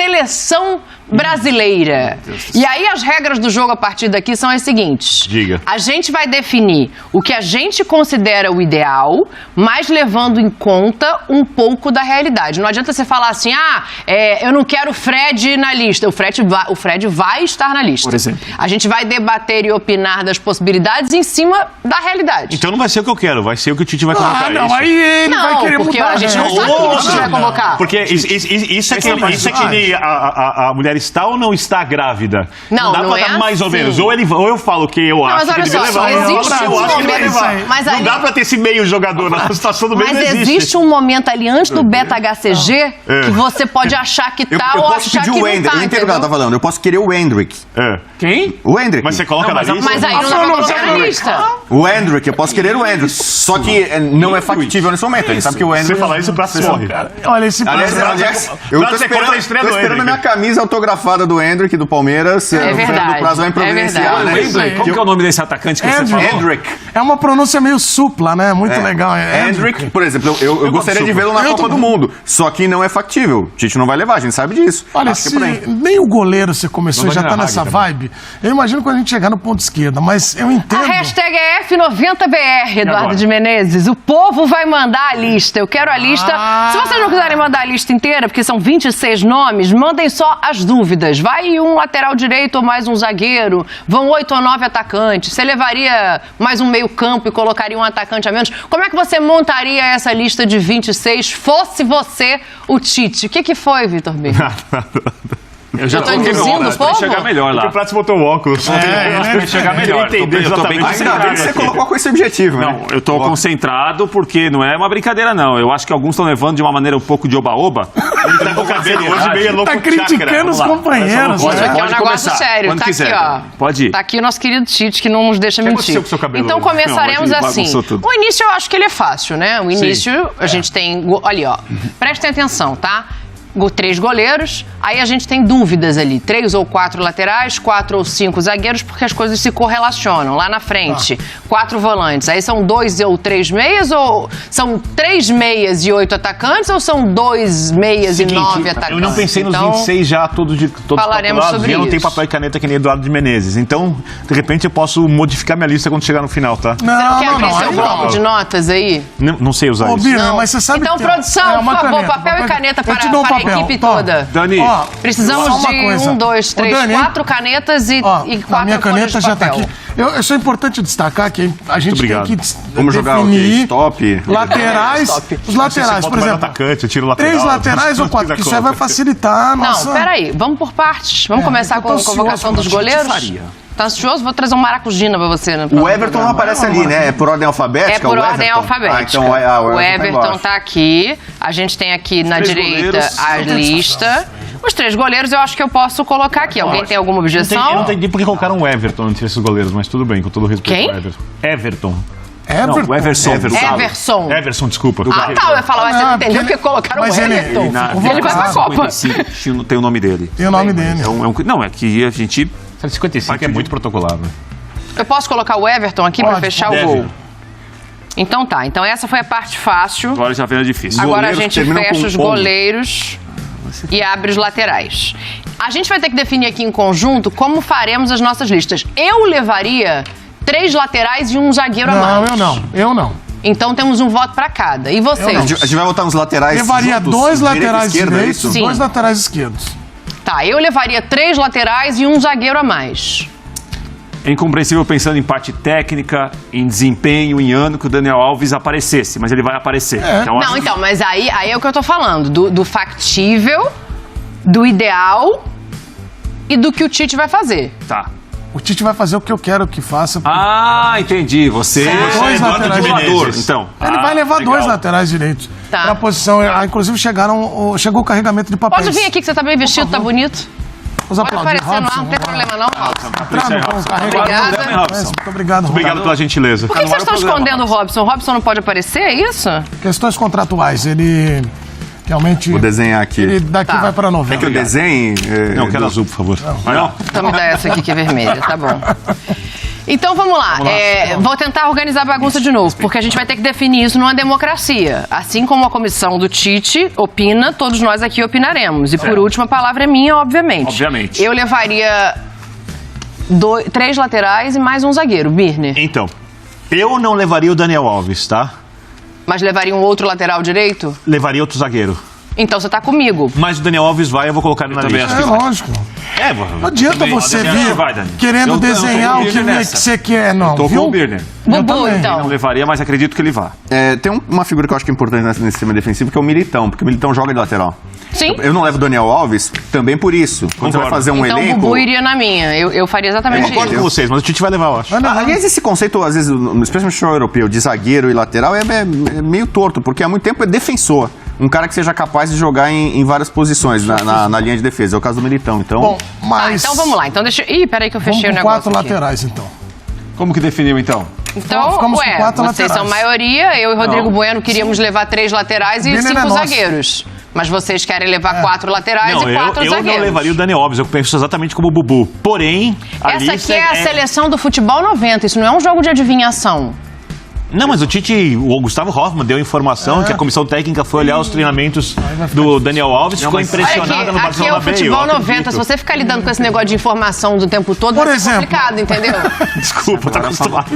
seleção brasileira. E aí as regras do jogo a partir daqui são as seguintes. Diga. A gente vai definir o que a gente considera o ideal, mas levando em conta um pouco da realidade. Não adianta você falar assim, eu não quero o Fred na lista. O Fred vai estar na lista. Por exemplo. A gente vai debater e opinar das possibilidades em cima da realidade. Então não vai ser o que eu quero, vai ser o que o Tite vai colocar. Aí ele vai querer porque mudar. a gente não sabe o que o Tite vai convocar. Porque isso é que nem a mulher está ou não está grávida. Não, dá não pra é dar mais ou assim. menos. Ou eu falo que eu acho que ele vai levar, existe eu acho que ele vai levar. Mas Não ali- dá pra ter esse meio jogador na situação do meio, Mas não existe um momento ali antes do beta-HCG que você pode achar que tá Eu ou posso achar pedir que o não Hendrick. tá, Eu entendo o que ela entendeu? tá falando. Eu posso querer o Hendrick. Quem? O Hendrick. Mas você coloca na lista? Mas aí não dá pra colocar na lista. O Hendrick, eu posso querer o Hendrick. Só que não é factível nesse momento. A gente sabe que o Você Hendrick... falar isso, o braço morre. Olha, esse Aliás, eu tô Você conta a estreia do esperando a minha Hendrick. camisa autografada do Hendrick, do Palmeiras. É O verdade, Fernando Prazo vai providenciar, é né? verdade. Como que é o nome desse atacante que você falou? Hendrick. É uma pronúncia meio supla, né? Muito legal. Hendrick, por exemplo, eu gostaria de vê-lo na Eu Copa do também. Mundo. Só que não é factível. O Tite não vai levar, a gente sabe disso. Olha, Acho que se é por aí. nem o goleiro você começou Não e já vai tá na nessa Hague vibe, eu imagino quando a gente chegar no ponto esquerda, mas eu entendo. A hashtag é F90BR, Eduardo de Menezes. O povo vai mandar a lista. Eu quero a lista. Se vocês não quiserem mandar a lista inteira, porque são 26 nomes, mandem só as dúvidas. Vai um lateral direito ou mais um zagueiro? Vão 8 ou 9 atacantes? Você levaria mais um meio-campo e colocaria um atacante a menos? Como é que você montaria essa lista de 26, fosse você o Tite? O que foi, Vitor B? Eu já tô induzindo o pra povo? chegar melhor Porque lá. o Prato botou o óculos. Pra chegar melhor. Entender Eu tô bem exatamente. Ainda bem que você aqui. colocou com esse objetivo, né? Não, eu tô concentrado porque não é uma brincadeira, não. Eu acho que alguns estão levando de uma maneira um pouco de oba-oba. Ele tá com o cabelo hoje meio louco Tá criticando os chakra. companheiros. Gente, né? aqui é um Pode negócio começar, sério. quando Tá quiser. aqui, ó. Pode ir. Tá aqui o nosso querido Tite, que não nos deixa mentir. aconteceu com o seu cabelo Então hoje? começaremos Não, hoje assim. bagunçou tudo. O início eu acho que ele é fácil, né? O início, a gente tem... Olha, ó. Prestem atenção, tá? 3 goleiros, aí a gente tem dúvidas ali, 3 ou 4 laterais, 4 ou 5 zagueiros, porque as coisas se correlacionam. Lá na frente, 4 volantes, aí são 2 ou 3 meias, ou são 3 meias e 8 atacantes, ou são 2 meias e 9 atacantes? Eu não pensei nos Então, 26 já todos falaremos calculados, sobre e eu não tenho isso. papel e caneta que nem Eduardo de Menezes. Então, de repente, eu posso modificar minha lista quando chegar no final, tá? Você não quer abrir seu aí bloco de notas aí? Não sei usar Ô, isso. Bira, mas você sabe Então, que produção, é uma por favor, caneta, papel e caneta Eu te dou um para a papel. equipe Toma. toda. Dani, ó, Precisamos só uma de coisa. 1, 2, 3, Ô, Dani, 4 canetas e Ó, 4 a minha folhas caneta de já tá papel. aqui. Isso é importante destacar que a gente tem obrigado. que Vamos jogar o quê? definir Stop? laterais, os laterais, por exemplo. Atacante, eu tiro o lateral. 3 laterais ou 4, porque isso aí vai facilitar a nossa... Não, peraí, vamos por partes. Vamos começar eu tô com a ansioso convocação como dos o Tite goleiros? faria. Tá ansioso? Vou trazer um maracujina pra você. Né, O Everton não aparece ali, né? É por ordem alfabética? É por o ordem Everton? alfabética. Ah, então o Everton embaixo. tá aqui. A gente tem aqui na 3 direita goleiros. a lista. Os 3 goleiros eu acho que eu posso colocar aqui. Alguém tem alguma Eu objeção? não entendi por que colocaram o Everton entre esses goleiros, mas tudo bem, com todo respeito Quem? ao Everton. Everton. Everton. Não, o Everson. Everson. Everson, desculpa. Ah, tá. Eu ia falar, mas você não entendeu porque colocaram o mas ele- Everton. ele- Ele vai pra Copa. 55 tem o nome dele. Tem o nome dele. Não, é que a gente... 55 é muito protocolar, né? Eu posso colocar o Everton aqui pra Pode, fechar deve. o gol? Então tá. Então essa foi a parte fácil. Agora já vem a difícil. Agora a goleiros gente terminam fecha com os ponto. goleiros e abre os laterais. A gente vai ter que definir aqui em conjunto como faremos as nossas listas. Eu levaria 3 laterais e um zagueiro a Não, mais. eu não. Então temos um voto pra cada. E A vocês? gente vai botar uns laterais Levaria juntos, 2 direita e laterais esquerda, é direitos, isso? Sim. 2 laterais esquerdos. Tá, eu levaria 3 laterais e um zagueiro a mais. É incompreensível pensando em parte técnica, em desempenho, em ano que o Daniel Alves aparecesse, mas ele vai aparecer. Então, Não, então, mas aí é o que eu tô falando. Do factível, do ideal e do que o Tite vai fazer. Tá. O Tite vai fazer o que eu quero que faça. Ah, entendi. Você Dois é laterais doador, direitos. então. Ele vai levar legal. 2 laterais direitos. Tá. Pra posição. Inclusive chegou o carregamento de papéis. Pode vir aqui que você tá bem vestido, tá bonito. Os Pode aplaudir. aparecer no ar, não tem Robson, problema não, Robson. entrando com o carregamento. Obrigada. Robson. Muito obrigado, Robson. Obrigado pela gentileza. Por que vocês estão escondendo o Robson? O Robson não pode aparecer, é isso? Questões contratuais. Ele Realmente. Vou desenhar aqui. Ele daqui vai pra novela. É que eu desenhe... Não, eu quero azul, por favor. Não. Então me dá essa aqui que é vermelha, tá bom. Então vamos lá. Vou tentar organizar a bagunça de novo, porque a gente vai ter que definir isso numa democracia. Assim como a comissão do Tite opina, todos nós aqui opinaremos. E por último, a palavra é minha, obviamente. Obviamente. Eu levaria 3 laterais e mais um zagueiro, Birner. Então, eu não levaria o Daniel Alves, tá? Mas levaria um outro lateral direito? Levaria outro zagueiro. Então você tá comigo. Mas o Daniel Alves vai, eu vou colocar ele na também lista. acho É lógico. Não adianta você vir querendo desenhar o que você quer, não. Tô com viu? o Birner. Bubu, também. então. Não levaria, mas acredito que ele vá. Tem uma figura que eu acho que é importante nesse sistema defensivo, que é o Militão, porque o Militão joga de lateral. Sim. Eu não levo o Daniel Alves também por isso. Quando você vai fazer um Então o elenco... Bubu iria na minha. Eu faria exatamente Eu concordo isso. com vocês, mas o Tite vai levar, eu acho. Aliás, esse conceito, às vezes, especialmente no futebol europeu, de zagueiro e lateral, é meio torto, porque há muito tempo é defensor. Um cara que seja capaz de jogar em várias posições na linha de defesa. É o caso do Militão, então... Bom, Tá, mas. então vamos lá. Então deixa. Ih, peraí que eu Vamos fechei o com negócio. 4 aqui. laterais, então. Como que definiu, então? Então, Ficamos com 4 vocês laterais. são maioria, eu e Rodrigo Bueno queríamos levar 3 laterais e Birner 5 é nosso. zagueiros. Mas vocês querem levar 4 laterais Não, e 4 eu zagueiros. não levaria o Daniel Alves, eu penso exatamente como o Bubu. Porém, a Essa lista aqui é a seleção do futebol 90, isso não é um jogo de adivinhação. Não, mas o Tite, o Gustavo Hoffmann deu informação que a comissão técnica foi olhar os treinamentos do Daniel Alves, ficou Olha impressionada aqui, no aqui Barcelona é o B, futebol eu 90, acredito. se você ficar lidando com esse negócio de informação do tempo todo, Por vai ser exemplo. complicado, entendeu? Desculpa, tá acostumado.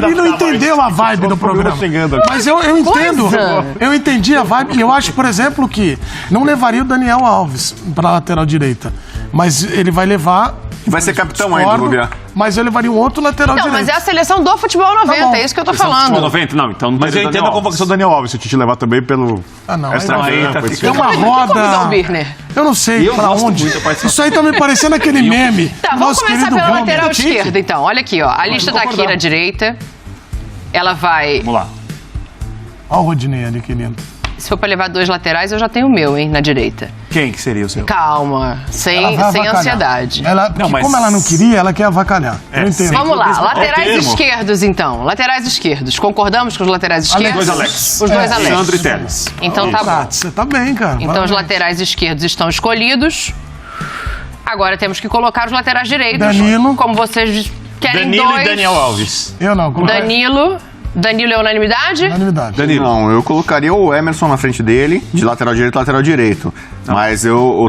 Ele não entendeu a vibe do programa. chegando aqui. Mas eu entendo. Coisa. Eu entendi a vibe. E eu acho, por exemplo, que não levaria o Daniel Alves pra lateral direita. Mas ele vai levar. Vai ser capitão ainda, discordo, Rubiá. Mas eu levaria um outro lateral Não, direito. mas é a seleção do futebol 90, bom. é isso que eu tô Futebol falando. 90? Não, então não Mas eu teria entendo Daniel a convocação do Daniel Alves, se o Tite levar também pelo... Ah, não. Extra Aí campo, tá esse ficando- tem uma Convidar o roda. Birner. Eu não sei Eu pra gosto onde. muito da participação. Isso aí tá me parecendo aquele meme. Tá, vamos Nosso começar querido pela Gomes. lateral Do Tite. esquerda, então. Olha aqui, ó. A lista tá aqui concordar. na direita. Ela vai... Vamos lá. Olha o Rodinei ali, querido. Se for pra levar 2 laterais, eu já tenho o meu, hein, na direita. Quem que seria o seu? Calma, sem Ela vai avacalhar. ansiedade. Porque mas- como ela não queria, ela quer avacalhar. Eu entendo. Vamos lá, Qual laterais termo? esquerdos, então. Laterais esquerdos. Concordamos com os laterais esquerdos? Dois Alex. Os dois Alex. Sandro e Teles. Então tá bom. Você tá bem, cara. Então os Parabéns. laterais esquerdos estão escolhidos. Agora temos que colocar os laterais direitos. Danilo. Como vocês querem Danilo dois. e Daniel Alves. Eu não. Danilo é unanimidade? Unanimidade. Danilo. Não, eu colocaria o Emerson na frente dele, de lateral direito e lateral direito. Mas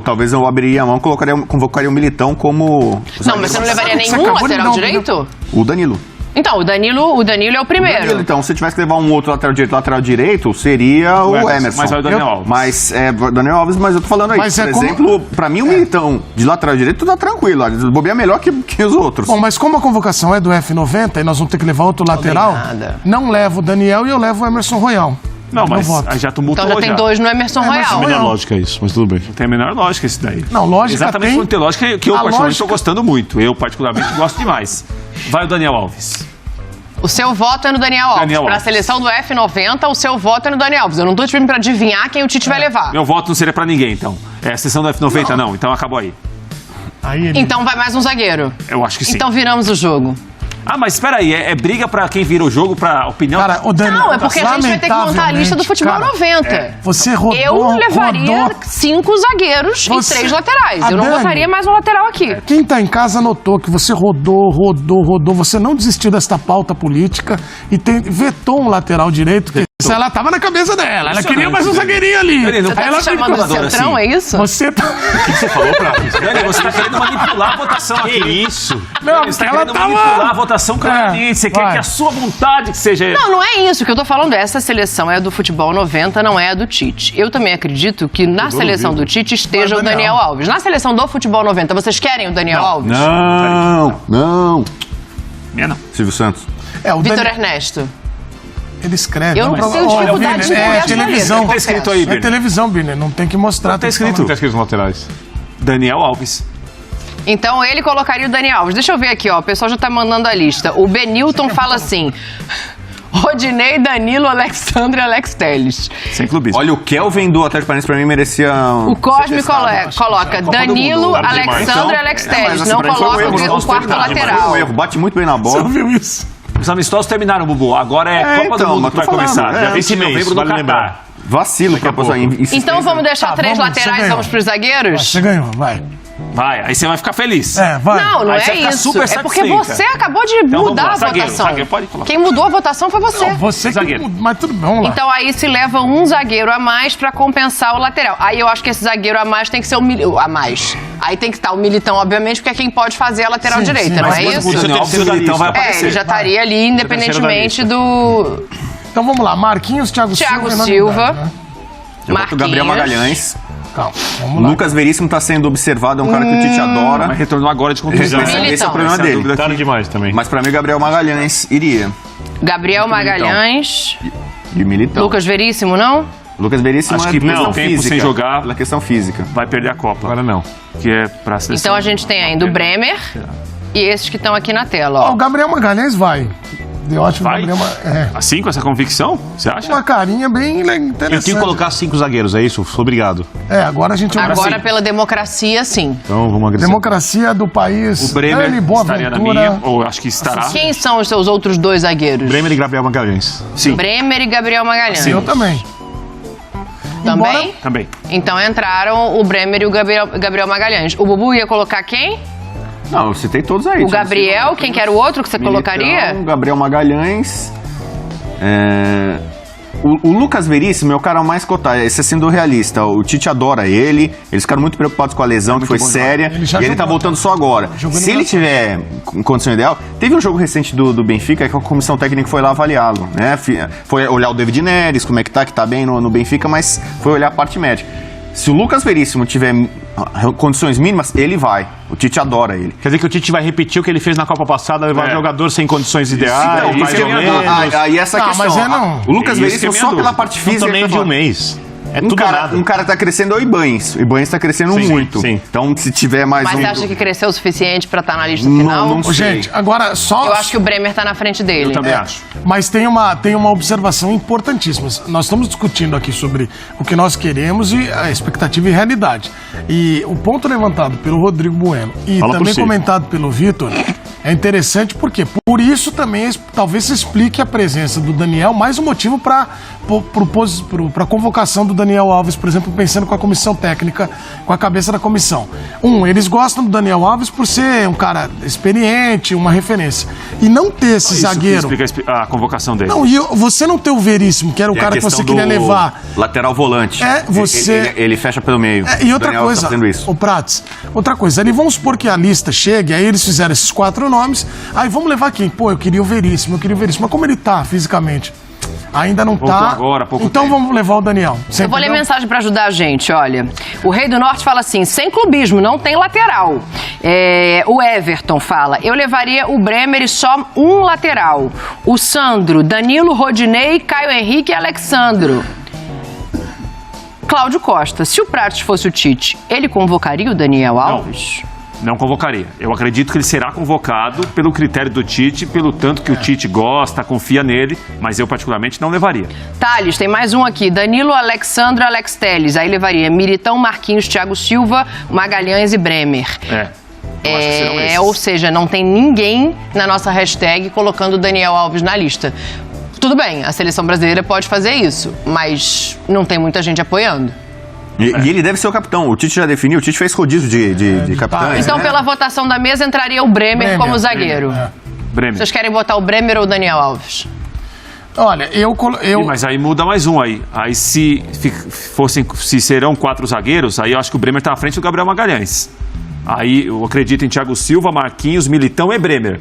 talvez eu abriria a mão e convocaria o Militão como... Não, mas você não levaria Você nenhum acabou de lateral dar um- direito? O Danilo. Então, o Danilo é o primeiro. Danilo, então, se tivesse que levar um outro lateral direito, seria o Emerson. Mas vai o Daniel Alves. Mas Daniel Alves, mas eu tô falando aí. Mas por é como- exemplo, pra mim o Militão de lateral direito tá tranquilo. O bobear é melhor que os outros. Bom, mas como a convocação é do F90 e nós vamos ter que levar outro lateral, nada. não levo o Daniel e eu levo o Emerson Royal. Não, mas voto. aí já tumultuou Então já tem 2 no Emerson É, mas Royal. não Melhor Não. lógica isso, mas tudo bem. Não tem a menor lógica esse daí. Não, lógica Exatamente tem. por não ter lógica que eu A particularmente lógica- estou gostando muito. Eu particularmente gosto demais. Vai o Daniel Alves. O seu voto é no Daniel Alves. Daniel Pra Alves. seleção do F90, o seu voto é no Daniel Alves. Eu não tô te pedindo pra adivinhar quem o Tite vai levar. Meu voto não seria pra ninguém, então. É a sessão do F90, não. Então acabou aí. Aí ele... Então vai mais um zagueiro. Eu acho que sim. Então viramos o jogo. Ah, mas espera aí. É briga pra quem vira o jogo, pra opinião? Cara, o Daniel... Não, é porque a gente vai ter que montar a lista do futebol cara, 90. Você rodou, Eu levaria rodou. 5 zagueiros Você- e 3 laterais. A Eu não Dani- botaria mais um lateral aqui. Quem tá em casa notou que você rodou. Você não desistiu desta pauta política e vetou um lateral direito que ela tava na cabeça dela. Ela queria mais um zagueirinho ali. Dani, não Você Aí tá ela se chamando de manipuladora centrão, assim. é isso? Você tá... Você falou pra... Dani, você tá querendo manipular a votação aqui. Que isso? Não, Você tá ela querendo tava... manipular a votação claramente. Você quer vai. que a sua vontade que seja... Não, não é isso. O que eu tô falando é essa seleção é do futebol 90, não é a do Tite. Eu também acredito que na seleção do Tite esteja Vai, o Daniel Alves. Na seleção do futebol 90, vocês querem o Daniel Alves? Não. Minha não. Silvio Santos. É, o Vitor Daniel... Ernesto. Ele escreve. Eu não Olha, tenho dificuldade de Birner, entender é essa televisão. letra, Tá escrito aí, É Birner. televisão, Birner. Não tem que mostrar. Tá tem que escrito. falar. Tá escrito nos laterais. Daniel Alves. Então ele colocaria o Daniel Alves. Deixa eu ver aqui, ó. O pessoal já tá mandando a lista. O Benilton fala assim: Rodinei, Danilo, Alexandre e Alex Telles. Sem clubismo. Olha, o Kelvin do Atlético Paranaense pra mim merecia... O Cosme coloca Danilo, Alexandre e Alex Telles. Não coloca o quarto lateral. Um erro, bate muito bem na Você bola. ouviu isso? Os amistosos terminaram, Bubu. Agora é Copa então, do Mundo mas que vai tô falando, começar. Dia 20 de esse mês, novembro no vale Catar. lembrar. Vacilo pra posição. Então vamos deixar Tá, 3 vamos, laterais você e ganhou. vamos pros zagueiros? Você ganhou, vai. Vai, aí você vai ficar feliz. Vai. Não Aí é você vai ficar isso. super É porque satisfeita. você acabou de Então, mudar vamos lá, a votação. zagueiro, pode colocar. Quem mudou a votação foi você. Não, você Zagueiro. que... Mas tudo bem, vamos lá. Então aí se leva um zagueiro a mais pra compensar o lateral. Aí eu acho que esse zagueiro a mais tem que ser a mais. Aí tem que estar o Militão, obviamente, porque é quem pode fazer a lateral Sim, direita, sim, não mas é quando isso? o Daniel Alves, o Militão vai aparecer. Ele já estaria ali, independentemente do Então vamos lá, Marquinhos, Thiago Thiago Silva. Silva. Né? Eu boto o Gabriel Magalhães. Calma, O vamos lá. Lucas Veríssimo tá sendo observado, é um cara que o Tite adora. Mas retornou agora de contusão. Esse é o Militão. problema Essa é a dele. dúvida Cara aqui. demais também. Mas pra mim, o Gabriel Magalhães iria. Gabriel Magalhães, De Militão. Lucas Veríssimo, não? Lucas Veríssimo Acho é que pela pelo questão tempo física. sem jogar- Pela questão física. Vai perder a Copa. Agora não. Que é pra seleção. Então a gente tem ainda o Bremer e esses que estão aqui na tela, Ó, ó. o Gabriel Magalhães vai. Eu acho que o Vai? Gabriel Assim, com essa convicção? Você acha? uma carinha bem Eu interessante. tenho que colocar 5 zagueiros, é isso? Obrigado. Agora a gente... Agora pela democracia, sim. Então vamos agregar. Democracia do país. O Bremer Dani, Boa estaria na Ventura. minha, ou acho que estará. Quem são os seus outros 2 zagueiros? Bremer e Gabriel Magalhães. Sim, Bremer e Gabriel Magalhães. Eu também. Também? também. Então entraram o Bremer e o Gabriel Magalhães. O Bubu ia colocar quem? Não, eu citei todos aí. O Gabriel, quem que era o outro que você colocaria? Gabriel Magalhães. O Lucas Veríssimo é o cara mais cotado, esse é sendo realista. O Tite adora ele, eles ficaram muito preocupados com a lesão, que foi séria, Ele já e ele tá jogou, voltando só agora. Jogou Se no ele tiver em condição ideal, teve um jogo recente do Benfica que a comissão técnica foi lá avaliá-lo, né? Foi olhar o David Neres, como é que tá bem no Benfica, mas foi olhar a parte médica. Se o Lucas Veríssimo tiver condições mínimas, ele vai. O Tite adora ele. Quer dizer que o Tite vai repetir o que ele fez na Copa passada, levar É. jogador sem condições ideais, Então, mais isso ou que é minha menos. dúvida. Aí essa Não, questão. mas é não. O Lucas É isso que é Veríssimo, minha só pela dúvida. parte Não física. torneio ele de tá um fora. mês. É tudo nada. Um cara tá crescendo é o Ibanez. O Ibanez tá crescendo Sim, muito. sim. Então, se tiver mais Mas um. você acha que cresceu o suficiente pra estar na lista final? Não Ô, sei. gente, agora só... Eu acho que o Bremer tá na frente dele. Eu também acho. Mas tem uma observação importantíssima. Nós estamos discutindo aqui sobre o que nós queremos e a expectativa e realidade. E o ponto levantado pelo Rodrigo Bueno e Fala por também si. comentado pelo Vitor é interessante porque por isso também talvez se explique a presença do Daniel, mais um motivo para a convocação do Daniel Alves, por exemplo, pensando com a comissão técnica, com a cabeça da comissão. Eles gostam do Daniel Alves por ser um cara experiente, uma referência. E não ter esse Isso zagueiro... que explica a convocação dele. Não, e você não ter o Veríssimo, que era o Tem a cara que você questão queria do levar. Lateral volante. Você- Ele fecha pelo meio. E outra O Daniel coisa, Tá fazendo isso. o Prats, outra coisa, ali vamos supor que a lista chegue, aí eles fizeram esses 4 nomes, aí vamos levar quem? Pô, eu queria o Veríssimo, mas como ele tá fisicamente? Ainda não Voltou tá. agora, há pouco então tempo. vamos levar o Daniel. Você Eu vou ler entendeu? mensagem pra ajudar a gente, olha. O Rei do Norte fala assim, sem clubismo, não tem lateral. O Everton fala, eu levaria o Bremer e só um lateral. O Sandro, Danilo, Rodinei, Caio Henrique e Alexandro. Cláudio Costa, se o Prates fosse o Tite, ele convocaria o Daniel Alves? Não convocaria. Eu acredito que ele será convocado pelo critério do Tite, pelo tanto que o Tite gosta, confia nele, mas eu particularmente não levaria. Thales, tem mais um aqui. Danilo, Alexandro, Alex Telles. Aí levaria Militão, Marquinhos, Thiago Silva, Magalhães e Bremer. Eu acho que serão esses. Ou seja, não tem ninguém na nossa hashtag colocando o Daniel Alves na lista. Tudo bem, a seleção brasileira pode fazer isso, mas não tem muita gente apoiando. E ele deve ser o capitão. O Tite já definiu, o Tite fez rodízio de capitães. Então, né? pela votação da mesa, entraria o Bremer como zagueiro. Bremer. Vocês querem botar o Bremer ou o Daniel Alves? Olha, Ih, mas aí muda mais um aí. Aí se serão 4 zagueiros, aí eu acho que o Bremer tá à frente do Gabriel Magalhães. Aí eu acredito em Thiago Silva, Marquinhos, Militão e Bremer.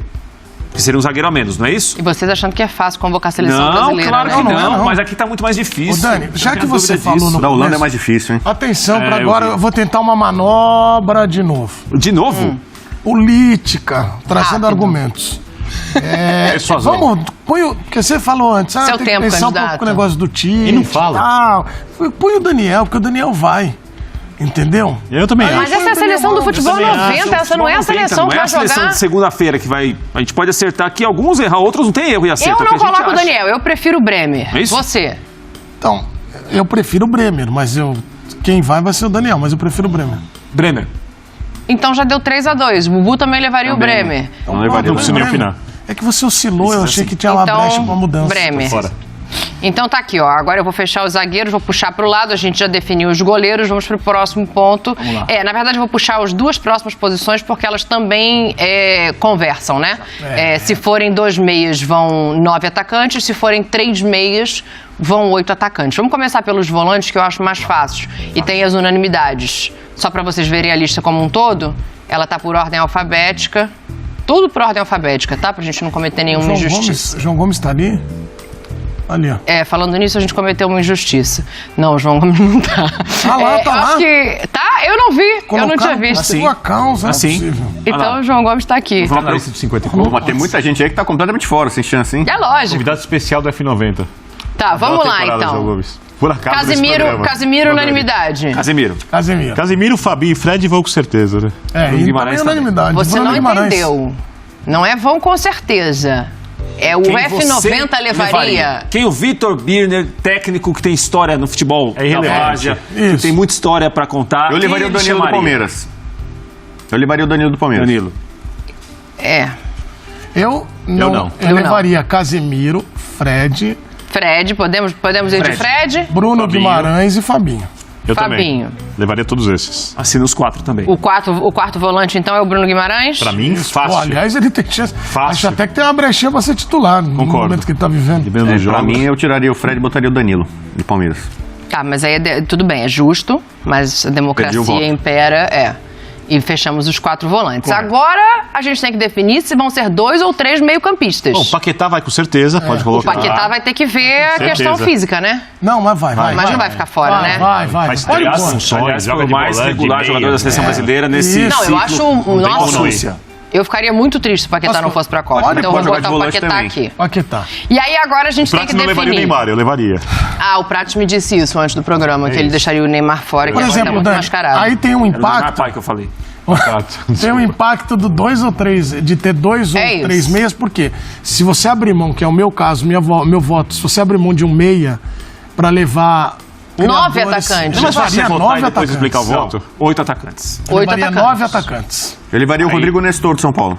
Que seria um zagueiro a menos, não é isso? E vocês achando que é fácil convocar a seleção Não, brasileira, claro né? que Não, não, não. mas aqui tá muito mais difícil. Ô, Dani, Eu já tenho que você dúvida falou disso. no Da Holanda começo- é mais difícil, hein? Atenção, É, para eu agora vi. eu vou tentar uma manobra de novo. De novo? Política, trazendo Rápido. argumentos. Persuasão. Vamos, porque você falou antes, Seu tem tempo, que pensar um candidato. pouco com o negócio do time. E não fala. Põe o Daniel, porque o Daniel vai. Entendeu? Eu também Mas acho. essa é a seleção do futebol 90, essa não é a seleção que não é vai a seleção jogar. de segunda-feira que vai... A gente pode acertar aqui alguns, errar outros, não tem erro e acerto. Eu é o que não a gente coloco o acha. Daniel, eu prefiro o Bremer. É isso? Você? Então, eu prefiro o Bremer, mas quem vai ser o Daniel, mas eu prefiro o Bremer. Bremer. Então já deu 3-2. O Bubu também levaria o Bremer. Não levaria, não preciso nem Bremer. opinar. É que você oscilou, eu achei que tinha uma Então, brecha pra mudança. Bremer. Fora. Então tá aqui, ó. Agora eu vou fechar os zagueiros, vou puxar pro lado, a gente já definiu os goleiros, vamos pro próximo ponto. Vamos lá. Na verdade eu vou puxar as duas próximas posições porque elas também conversam, né? Se forem 2 meias, vão 9 atacantes, se forem 3 meias, vão 8 atacantes. Vamos começar pelos volantes, que eu acho mais fácil. E tem as unanimidades. Só para vocês verem a lista como um todo, ela tá por ordem alfabética. Tudo por ordem alfabética, tá? Pra gente não cometer nenhuma injustiça. João Gomes tá ali? Ali, ó. Falando nisso, a gente cometeu uma injustiça. Não, o João Gomes não tá. Ah lá, tá eu lá? acho que... Tá? Eu não vi. Eu não tinha visto. Assim. Sua causa, Assim. é possível. Então o João Gomes tá aqui. Vamos lá pra lista de 54. Mas tem muita gente aí que tá completamente fora, sem chance, hein? É lógico. Convidado especial do F90. Tá, vamos Bela lá temporada, João então. Gomes. Por acaso desse programa. Casimiro, unanimidade. Casemiro. Casemiro. Casimiro, Fabinho e Fred vão com certeza, né? E Guimarães também unanimidade. Você Bruno não Guimarães. entendeu. Não é vão com certeza. O Quem F90 você levaria. Quem o Vitor Birner, técnico que tem história no futebol da irrelevante. Várzea, que Isso. tem muita história pra contar. Eu levaria o Quem ele Danilo do chamaria? Palmeiras. Eu levaria o Danilo do Palmeiras. Danilo. Eu não. levaria Casemiro, Fred, Fred, podemos ir de Fred? Bruno Fabinho. Guimarães e Fabinho. Eu Fabinho. também. Levaria todos esses. Assina os 4 também. O quarto volante, então, é o Bruno Guimarães? Pra mim, Pô, fácil. aliás, ele tem chance. Fácil. Acho até que tem uma brechinha pra ser titular no Concordo. momento que ele tá vivendo. Dependendo dos Pra jogos. mim, eu tiraria o Fred e botaria o Danilo, do Palmeiras. Tá, mas aí tudo bem, é justo, mas a Perdi o voto. democracia impera, E fechamos os 4 volantes. Agora a gente tem que definir se vão ser 2 ou 3 meio-campistas. Bom, o Paquetá vai com certeza, pode O colocar. Paquetá vai ter que ver a certeza. questão física, né? Não, mas vai. Mas não vai ficar fora, né? Vai. Mas Pode aliás, pôr. funções, Aliás, joga foi o de mais volante, regular meia, jogador da seleção brasileira nesse Isso. Não, eu ciclo. acho. tem Nossa, concorrência. eu ficaria muito triste se o Paquetá não fosse pra Copa. Pode, Então eu pode vou jogar botar de o volante Paquetá também. aqui. Paquetá. E aí agora a gente tem Prato que não levaria o definir. Neymar, eu levaria. O Prato me disse isso antes do programa, que ele deixaria o Neymar fora, que Por agora tá exemplo, muito Dani, mascarado. aí tem um Era o Neymar impacto. pai que eu falei. Tem um impacto do 2 ou 3, de ter 2 ou É isso. 3 meias, porque se você abrir mão, que é o meu caso, meu voto, se você abrir mão de um meia pra levar 9 jogadores, atacantes. eu Mas você levaria votar 9 e depois atacantes. explicar o voto? 8 atacantes. Eu 8 levaria atacantes. 9 atacantes. Eu levaria o Rodrigo Nestor do São Paulo.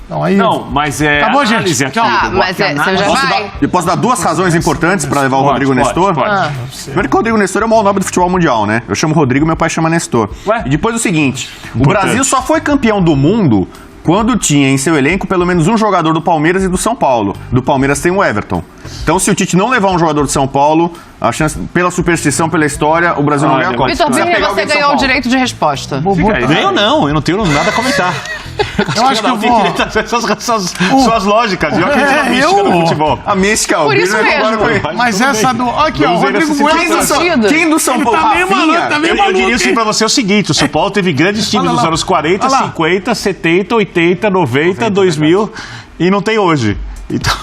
Não, aí... Não, mas é. Tá bom, gente. análise aqui. Tchau. Tá, mas você já vai? Eu posso dar 2 razões importantes pra levar o Pode, Rodrigo pode, Nestor? pode. Primeiro que o Rodrigo Nestor é o maior nome do futebol mundial, né? Eu chamo Rodrigo, meu pai chama Nestor. Ué? E depois o seguinte, o Importante. Brasil só foi campeão do mundo quando tinha em seu elenco pelo menos um jogador do Palmeiras e do São Paulo. Do Palmeiras tem o Everton. Então se o Tite não levar um jogador do São Paulo, a chance, pela superstição, pela história, o Brasil não Olha, ganha a Copa. Vitor Precisa Birner, pegar você alguém do São ganhou o Paulo. direito de resposta. Bubu aí. tá- Nem eu não tenho nada a comentar. Eu acho que eu vou... Suas lógicas, eu acredito na mística do futebol. A mística, Por o isso Birner mesmo. agora foi... Mas essa do... Aqui, ó, o Vamos ver Rodrigo essa Bueno... Quem do São, sentido. quem do São Ele Paulo? tá meio maluco, Rafinha? tá meio Eu maluco. diria assim pra você o seguinte: o São Paulo teve grandes times Olha nos lá. anos 40, Olha lá. 50, 70, 80, 90, 2000 e não tem hoje. Então,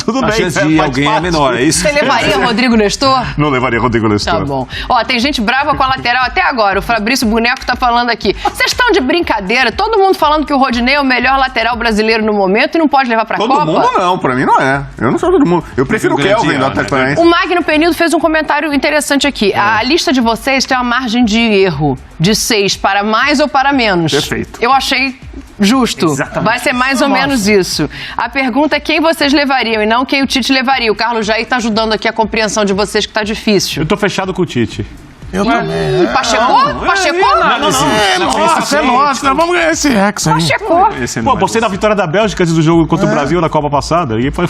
tudo A bem. chance né? de Faz alguém é parte. menor, é isso? Você levaria Rodrigo Nestor? Não levaria Rodrigo Nestor. Tá bom. Ó, tem gente brava com a lateral até agora. O Fabrício Boneco tá falando aqui. Vocês estão de brincadeira? Todo mundo falando que o Rodinei é o melhor lateral brasileiro no momento e não pode levar pra Todo Copa? mundo não, pra mim não é. Eu não sou todo mundo. Eu prefiro o Kelvin do Atlético Paranaense. O Magno Penildo fez um comentário interessante aqui. A lista de vocês tem uma margem de erro de 6 para mais ou para menos. Perfeito. Eu achei justo. Exatamente. Vai ser mais ou menos isso. A pergunta é quem vocês levariam e não quem o Tite levaria. O Carlos Jair tá ajudando aqui a compreensão de vocês que tá difícil. Eu tô fechado com o Tite. Eu também. Pachecou? Pachecou? Nossa, nós vamos ganhar esse Rex aí. Pachecou. Esse Pô, não é postei na vitória da Bélgica antes do jogo contra o Brasil na Copa passada. Ninguém foi.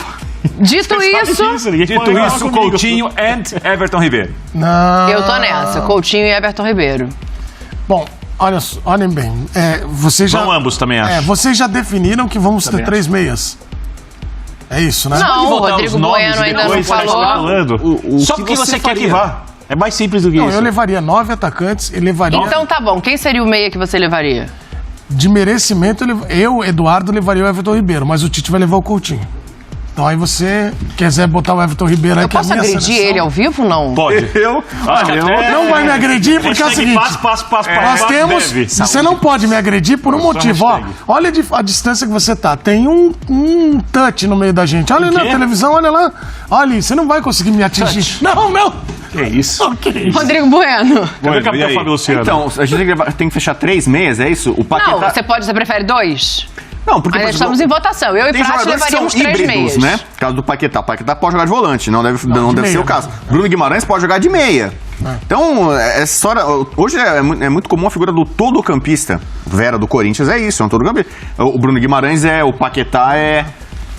Dito isso, Dito isso, Coutinho e Everton Ribeiro. Não. eu tô nessa. Coutinho e Everton Ribeiro. Bom, olhem bem. Vocês já... Vão ambos também, acho. Vocês já definiram que vamos ter 3 meias. É isso, né? Não, o Botar Rodrigo os nomes Bueno e ainda não depois vai falou. falando. Só porque você quer que vá. É mais simples do que Não, isso. eu levaria 9 atacantes e levaria... Então tá bom. Quem seria o meia que você levaria? De merecimento, eu, Eduardo, levaria o Everton Ribeiro, mas o Tite vai levar o Coutinho. Então aí você quiser botar o Everton Ribeiro aí, Eu que é a posso minha agredir seleção. ele ao vivo, não? Pode. Não vai me agredir porque é o seguinte... Nós temos... Você não pode me agredir por um motivo. Ó, olha a distância que você tá. Tem um touch no meio da gente. Olha na televisão, olha lá. Olha, você não vai conseguir me atingir. Não. Que isso? Rodrigo Bueno. Cadê o E capitão aí? Fábio Luciano? Então, a gente tem que 3 meias, é isso? O Paquetá... Não, você prefere 2? Não, porque Mas por exemplo, estamos em votação. Eu e tem Prati jogadores que são levaríamos 3 híbridos, meias. né? No caso do Paquetá. O Paquetá pode jogar de volante, não deve de ser meia, o caso. Bruno Guimarães pode jogar de meia. Então, essa história... Hoje é muito comum a figura do todo-campista. Vera do Corinthians é isso, é um todo-campista. O Bruno Guimarães o Paquetá é...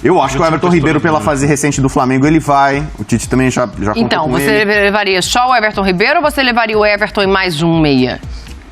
Eu acho que o Everton Ribeiro, pela fase recente do Flamengo, ele vai. O Tite também já contou Então, com você ele. levaria só o Everton Ribeiro ou você levaria o Everton e mais um meia?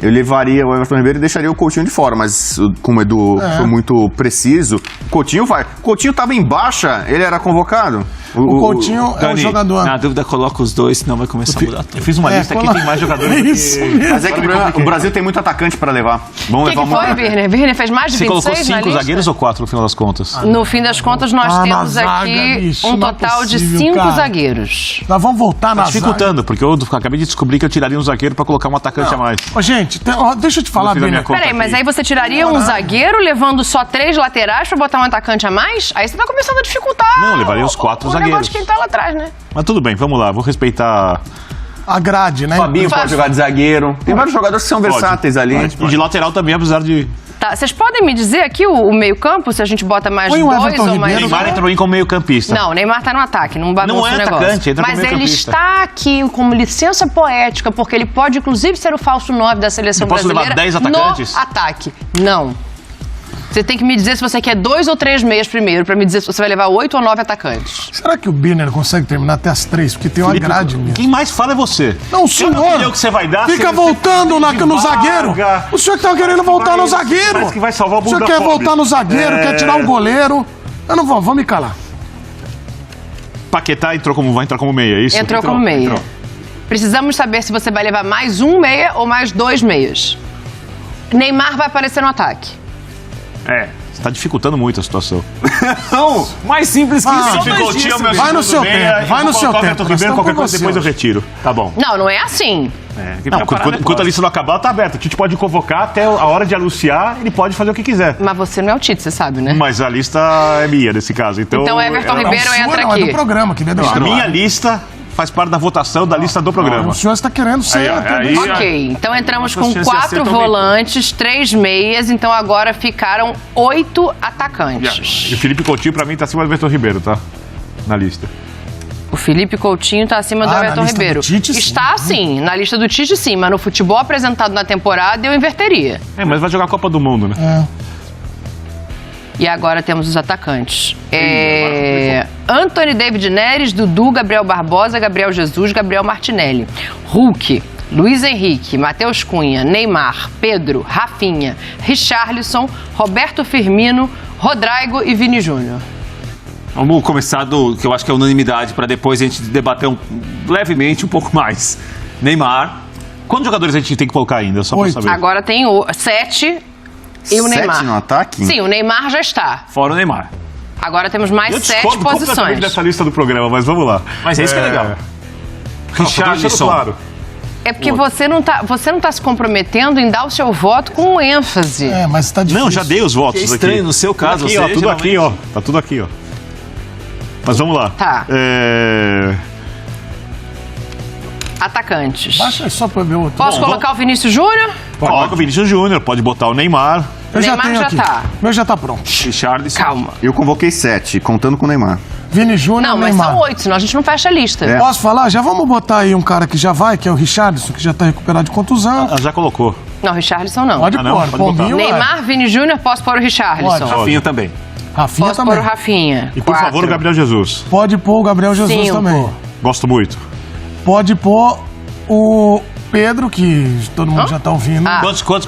Eu levaria o Everton Ribeiro e deixaria o Coutinho de fora, mas como o Edu foi muito preciso, o Coutinho vai. O Coutinho estava em baixa, ele era convocado. O Coutinho é um Dani, jogador. na dúvida, coloca os dois, senão vai começar a mudar tudo. Eu fiz uma lista aqui, tem mais jogadores do que... Isso mesmo. Mas é que o Brasil tem muito atacante para levar. Vamos O que levar foi, uma. Birner? Birner fez mais de Você colocou 26 na 5 lista? zagueiros ou 4 no final das contas? No fim das contas, nós na temos zaga, aqui bicho, um não é total de possível, 5 cara. zagueiros. Nós vamos voltar na zaga. Dificultando, porque eu acabei de descobrir que eu tiraria um zagueiro pra colocar um atacante a mais. Ô, gente, deixa eu te falar, fiz a minha Birner. conta. Peraí, mas aqui. aí você tiraria um zagueiro levando só 3 laterais pra botar um atacante a mais? Aí você tá começando a dificultar. Não, eu levaria os 4 o zagueiros. negócio de quem tá lá atrás, né? Mas tudo bem, vamos lá, vou respeitar. A grade, né? Fabinho Faz- pode jogar de zagueiro. Tem vários jogadores que são versáteis ali. E de lateral também, apesar de. Tá, vocês podem me dizer aqui o meio-campo, se a gente bota mais Põe o 2 Everton ou mais Ribeiro, Neymar um? entrou em como meio-campista. Não, o Neymar tá no ataque, não bagunça Não é o negócio. atacante, entra como Mas ele meio-campista. está aqui como licença poética, porque ele pode, inclusive, ser o falso 9 da seleção Eu posso levar brasileira 10 atacantes? no ataque. Não. Você tem que me dizer se você quer 2 ou 3 meias primeiro, pra me dizer se você vai levar 8 ou 9 atacantes. Será que o Birner consegue terminar até as 3? Porque tem uma grade mesmo. Quem mais fala é você. Não, o senhor. sei o que você vai dar, Fica você- voltando você no devaga. zagueiro. O senhor que tá querendo voltar no zagueiro. Parece que vai salvar o O senhor mundo quer da fome. voltar no zagueiro, quer tirar o goleiro. Eu não vou me calar. Paquetá vai entrar como meia, é isso? Entrou como meia. Precisamos saber se você vai levar mais um meia ou mais 2 meias. Neymar vai aparecer no ataque. Você tá dificultando muito a situação. Não, mais simples que isso. Se ficou tio, meu Vai no seu segundo meia, tempo, vai eu no vou seu colocar o tempo. Everton Nós Ribeiro, estamos qualquer com coisa você depois eu hoje. retiro. Tá bom. Não, não é assim. Não, quando a lista não acabar, tá aberto. O Tite pode convocar até a hora de anunciar, ele pode fazer o que quiser. Mas você não é o Tite, você sabe, né? Mas a lista é minha nesse caso. Então, Então Everton Ribeiro Sua entra não, é aqui. do programa, queria deixar A minha claro. lista faz parte da votação da lista do programa. O senhor está querendo ser... Aí- Ok, então entramos Nossas com chances de 4 acerto aumentam. volantes, 3 meias, então agora ficaram 8 E atacantes. o Felipe Coutinho, pra mim, tá acima do Everton Ribeiro, tá? Na lista. O Felipe Coutinho tá acima do Ah, na Everton lista do Ribeiro. Tite, sim. Está sim, na lista do Tite sim, mas no futebol apresentado na temporada eu inverteria. Mas vai jogar a Copa do Mundo, né? E agora temos os atacantes. Anthony David Neres, Dudu, Gabriel Barbosa, Gabriel Jesus, Gabriel Martinelli. Hulk, Luiz Henrique, Matheus Cunha, Neymar, Pedro, Rafinha, Richarlison, Roberto Firmino, Rodrigo e Vini Júnior. Vamos começar do que eu acho que é unanimidade, para depois a gente debater levemente um pouco mais. Neymar. Quantos jogadores a gente tem que colocar ainda? Só pra 8. saber. Agora tem 7 e o 7 Neymar. no ataque? Sim, o Neymar já está. Fora o Neymar. Agora temos mais Eu 7 discordo completamente posições. dessa lista do programa, mas vamos lá. Mas é isso que é legal. Richarlison. Claro. É porque você não tá se comprometendo em dar o seu voto com ênfase. É, mas tá difícil. Não, já dei os votos É aqui. estranho, no seu caso, Tudo aqui, você, ó, tudo geralmente- aqui, ó. Tá tudo aqui, ó. Mas vamos lá. Tá. Atacantes. Baixa aí só pra ver outro. Posso colocar o Vinícius Júnior? Coloca o Vinícius Júnior, pode botar o Neymar. Eu já Neymar tenho já aqui. tá. Meu já tá pronto. Richarlison. Calma. Eu convoquei 7, contando com o Neymar. Vini Júnior, Não, mas Neymar. são 8, senão a gente não fecha a lista. É. Posso falar? Já vamos botar aí um cara que já vai, que é o Richarlison, que já tá recuperado de contusão. Ah, já colocou. Não, Richarlison não. Pode Ah, não? pôr. Pode Pombinho, vai. Neymar, Vini Júnior, posso pôr o Richarlison. Pode. Rafinha também. Rafinha Posso também. pôr o Rafinha. E por favor, o 4. Gabriel Jesus. Pode pôr o Gabriel Jesus 5. também. Gosto muito. Pode pôr o Pedro, que todo mundo já tá ouvindo. Ah.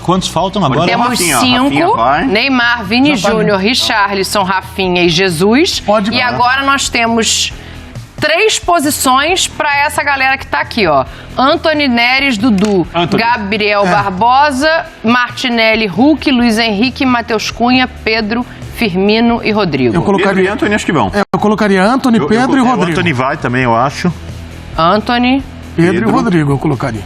Quantos faltam agora? Temos Rafinha 5, vai. Neymar, Vini Já tá Júnior, bem. Richarlison, Rafinha e Jesus. Pode E pôr. agora nós temos 3 posições pra essa galera que tá aqui, ó. Anthony Neres, Dudu, Anthony. Gabriel Barbosa, Martinelli, Hulk, Luiz Henrique, Matheus Cunha, Pedro, Firmino e Rodrigo. Eu Pedro e colocaria, Antony acho que vão. eu colocaria Anthony, Pedro e O Rodrigo. Anthony vai também, eu acho. Anthony, Pedro e Pedro. Rodrigo eu colocaria.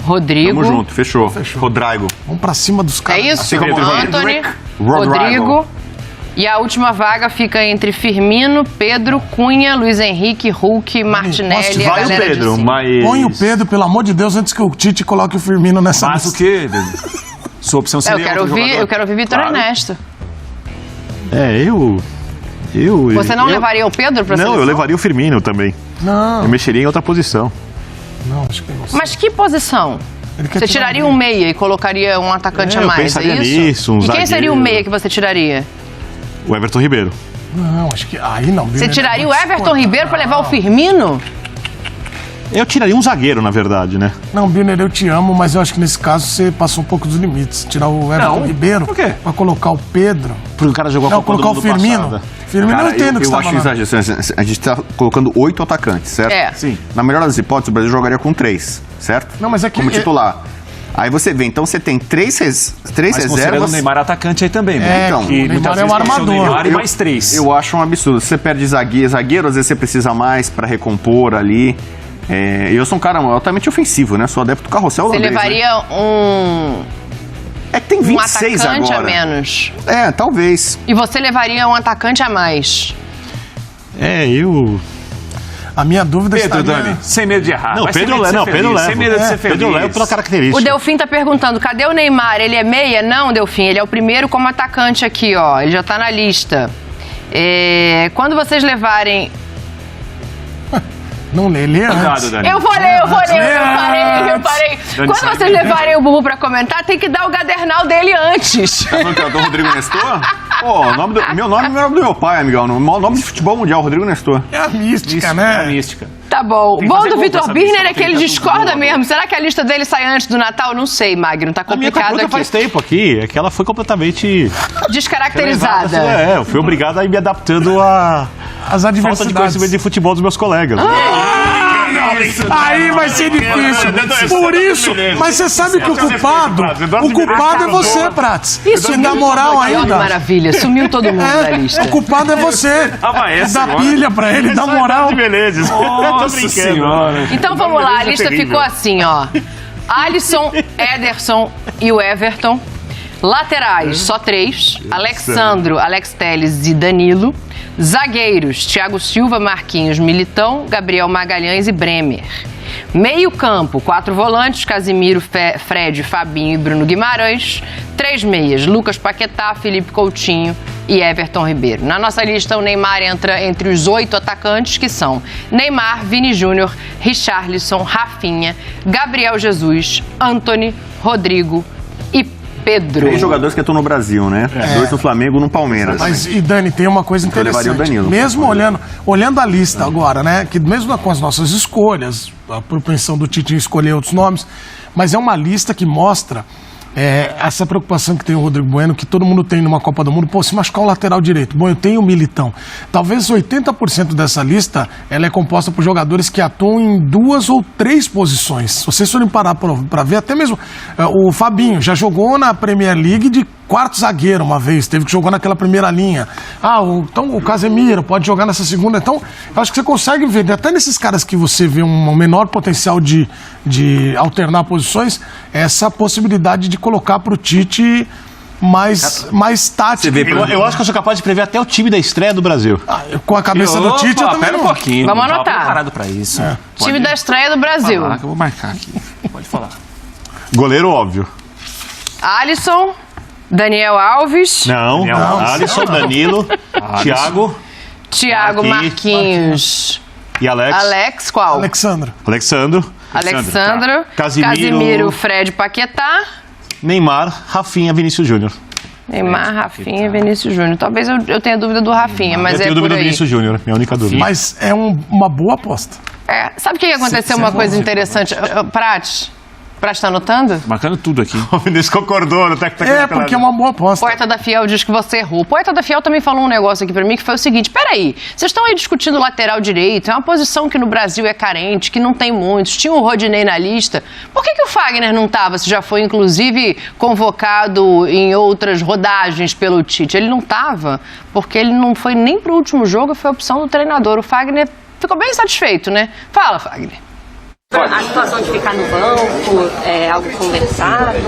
Rodrigo. Tamo junto, fechou. Rodrigo. Vamos pra cima dos É caras. isso? Assim como Anthony, Hendrick, Rodrigo. E a última vaga fica entre Firmino, Pedro, Cunha, Luiz Henrique, Hulk, Martinelli e a Vai o galera de Pedro, cima. mas... Põe o Pedro, pelo amor de Deus, antes que o Tite coloque o Firmino nessa Mas o lista. quê? Sua opção seria Eu quero outro ouvir, jogador. Vitor Claro. Ernesto. Você não levaria o Pedro pra seleção? Não, eu levaria o Firmino também. Não, Eu mexeria em outra posição. não, acho que não. Mas que posição? Ele quer Você tirar tiraria um meia e colocaria um atacante a eu mais, pensaria é isso? nisso, um E quem zagueiro. seria o meia que você tiraria? O Everton Ribeiro. Não, acho que aí não. Você tiraria o Everton Ribeiro pra levar o Firmino? Eu tiraria um zagueiro, na verdade, né? Não, Birner, eu te amo, mas eu acho que nesse caso você passou um pouco dos limites. Tirar o Everton Ribeiro por quê? pra colocar o Pedro. Porque o cara jogou a Não, Copa do colocar o Mundo Firmino. passada. Firmino eu entendo o que você eu tá acho falando. exagero. A gente tá colocando 8 atacantes, certo? É. Sim. Na melhor das hipóteses, o Brasil jogaria com 3, certo? Não, mas é que- Como titular. Aí você vê, então você tem três Mas considerando reservas. o Neymar atacante aí também, É, então, que o Neymar muitas é um vezes tem que ser o armador. Neymar e mais 3. Eu acho um absurdo. Você perde zagueiro, às vezes você precisa mais pra recompor ali. Eu sou um cara altamente ofensivo, né? Sou adepto do carrossel Você holandês, né? levaria É que tem um 26 atacante agora. a menos. Talvez. E você levaria um atacante a mais. A minha dúvida Pedro, estaria... Dani, sem medo de errar. Não, Vai sem Pedro medo de leva. ser Não, Pedro feliz, leva. Sem medo de ser feliz. Pedro leva pela O característica. Delfim tá perguntando, cadê o Neymar? Ele é meia? Não, Delfim, ele é o primeiro como atacante aqui, ó. Ele já tá na lista. Quando vocês levarem... Não lê, lê Cuidado, antes. Dani. Eu parei. Eu parei. Dani, Quando sai vocês bem. levarem o Bubu pra comentar, tem que dar o gadernal dele antes. Tá falando que é o do Rodrigo Nestor? Pô, meu nome é o nome do meu pai, amigão. O nome de futebol mundial, Rodrigo Nestor. É a mística, É a né? mística. Tá bom. Tem que Bom fazer do gol Vitor pra essa Birner lista, é que ele tem que tá discorda tudo boa. mesmo. Será que a lista dele sai antes do Natal? Não sei, Magno. Tá A minha complicado pergunta aqui. faz tempo aqui, é que ela foi completamente... Descaracterizada. Eu fui obrigado a ir me adaptando à As falta de adversidades. conhecimento de futebol dos meus colegas. Aí vai ser difícil. Por isso, mas você sabe que o culpado é você, Prats. Isso dá moral Olha que ainda. maravilha. Sumiu todo mundo da lista. O culpado é você. essa Dá agora. pilha pra ele, dá moral. Menezes. Nossa senhora. Então vamos lá, a Beleza, lista terrível. ficou assim, ó. Alisson, Ederson e o Everton. Laterais, só 3. Alexandro, Alex Telles e Danilo. Zagueiros, Thiago Silva, Marquinhos, Militão, Gabriel Magalhães e Bremer. Meio campo, 4 volantes, Casimiro, Fred, Fabinho e Bruno Guimarães. 3 meias, Lucas Paquetá, Felipe Coutinho e Everton Ribeiro. Na nossa lista, o Neymar entra entre os 8 atacantes, que são Neymar, Vini Júnior, Richarlison, Rafinha, Gabriel Jesus, Antony, Rodrigo e Pedro. 3 jogadores que estão no Brasil, né? 2 no Flamengo e no Palmeiras. Mas, e Dani, tem uma coisa Eu levaria o interessante. Danilo. Mesmo olhando a lista agora, né? Que mesmo com as nossas escolhas, a propensão do Tite em escolher outros nomes, mas é uma lista que mostra essa preocupação que tem o Rodrigo Bueno, que todo mundo tem numa Copa do Mundo. Pô, se machucar um lateral direito, bom, eu tenho o Militão. Talvez 80% dessa lista, ela é composta por jogadores que atuam em 2 ou 3 posições. Se vocês forem parar pra ver, até mesmo o Fabinho já jogou na Premier League de quarto zagueiro uma vez, teve que jogar naquela primeira linha. Então o Casemiro pode jogar nessa segunda. Então, eu acho que você consegue ver, até nesses caras que você vê um menor potencial de alternar posições, essa possibilidade de colocar pro Tite mais tático. Eu acho que eu sou capaz de prever até o time da estreia do Brasil. Com a cabeça do Tite, eu também Pera um não. pouquinho. Vamos não tava anotar. preparado pra isso. Time da estreia do Brasil. Falar, que eu vou marcar aqui. Pode falar. Goleiro, óbvio. Alisson, Daniel Alves, Não. Alisson, Danilo, Thiago Thiago Marquinhos, e Alex. Alex, qual? Alexandro. Alexandro, Alexandro, Casimiro, Fred Paquetá, Neymar, Rafinha, Vinícius Júnior. Neymar, Rafinha e Vinícius Júnior. Talvez eu tenha dúvida do Rafinha, mas Eu é tenho por dúvida do aí. Vinícius Júnior, minha única dúvida. Mas é uma boa aposta. Sabe o que aconteceu? Uma coisa interessante. Prates tá anotando? Marcando tudo aqui. O Vinícius concordou, não tá Porque é uma boa aposta. Poeta da Fiel diz que você errou. O Poeta da Fiel também falou um negócio aqui pra mim que foi o seguinte: peraí, vocês estão aí discutindo lateral direito, é uma posição que no Brasil é carente, que não tem muitos. Tinha o Rodinei na lista. Por que o Fagner não tava? Se já foi, inclusive, convocado em outras rodagens pelo Tite. Ele não tava, porque ele não foi nem pro último jogo, foi a opção do treinador. O Fagner ficou bem satisfeito, né? Fala, Fagner. A situação de ficar no banco é algo conversado?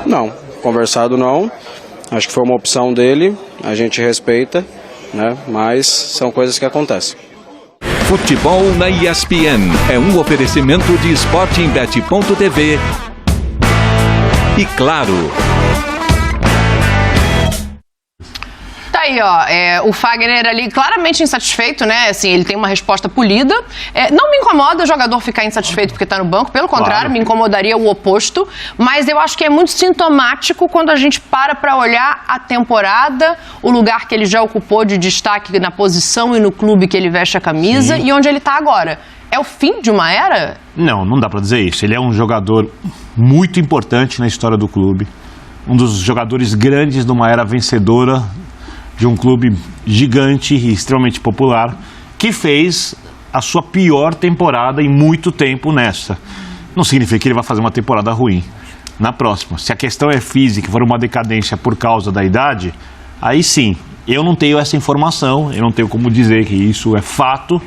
Não, conversado não. Acho que foi uma opção dele, a gente respeita, né? Mas são coisas que acontecem. Futebol na ESPN é um oferecimento de Sportingbet.tv e Claro. aí, ó, o Fagner ali claramente insatisfeito, né? Assim, ele tem uma resposta polida. Não me incomoda o jogador ficar insatisfeito porque tá no banco, pelo contrário, me incomodaria o oposto. Mas eu acho que é muito sintomático quando a gente para olhar a temporada, o lugar que ele já ocupou de destaque na posição e no clube que ele veste a camisa e onde ele tá agora. É o fim de uma era? Não dá pra dizer isso. Ele é um jogador muito importante na história do clube. Um dos jogadores grandes de uma era vencedora de um clube gigante e extremamente popular, que fez a sua pior temporada em muito tempo nessa. Não significa que ele vai fazer uma temporada ruim na próxima. Se a questão é física, for uma decadência por causa da idade, aí sim. Eu não tenho essa informação, eu não tenho como dizer que isso é fato,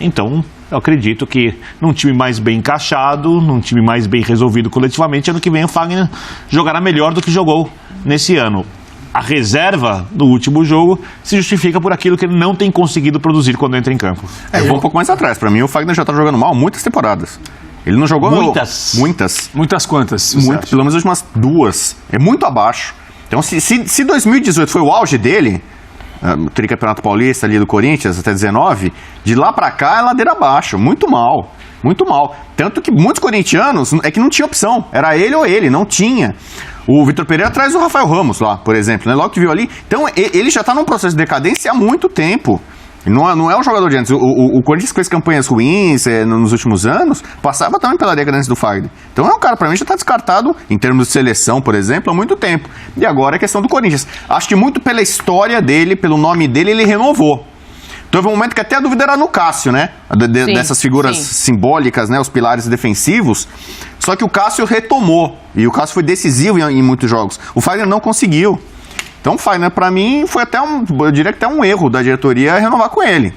então eu acredito que num time mais bem encaixado, num time mais bem resolvido coletivamente, ano que vem o Fagner jogará melhor do que jogou nesse ano. A reserva do último jogo se justifica por aquilo que ele não tem conseguido produzir quando entra em campo. Eu vou um pouco mais atrás. Pra mim, o Fagner já tá jogando mal muitas temporadas. Ele não jogou... Muitas? Muitas. Muitas quantas? Muito, pelo menos as últimas 2. É muito abaixo. Então, se 2018 foi o auge dele, o tricampeonato paulista ali do Corinthians, até 19, de lá pra cá é ladeira abaixo. Muito mal. Muito mal. Tanto que muitos corintianos é que não tinha opção. Era ele ou ele, não tinha. O Vitor Pereira traz o Rafael Ramos lá, por exemplo, né? Logo que viu ali. Então, ele já tá num processo de decadência há muito tempo. Não é um jogador de antes. O Corinthians fez campanhas ruins nos últimos anos, passava também pela decadência do Fagner. Então é um cara, pra mim, já tá descartado em termos de seleção, por exemplo, há muito tempo. E agora é questão do Corinthians. Acho que muito pela história dele, pelo nome dele, ele renovou. Então houve um momento que até a dúvida era no Cássio, né? Dessas figuras simbólicas, né? Os pilares defensivos. Só que o Cássio retomou. E o Cássio foi decisivo em muitos jogos. O Fagner não conseguiu. Então o Fagner, pra mim, foi até eu diria que até um erro da diretoria renovar com ele.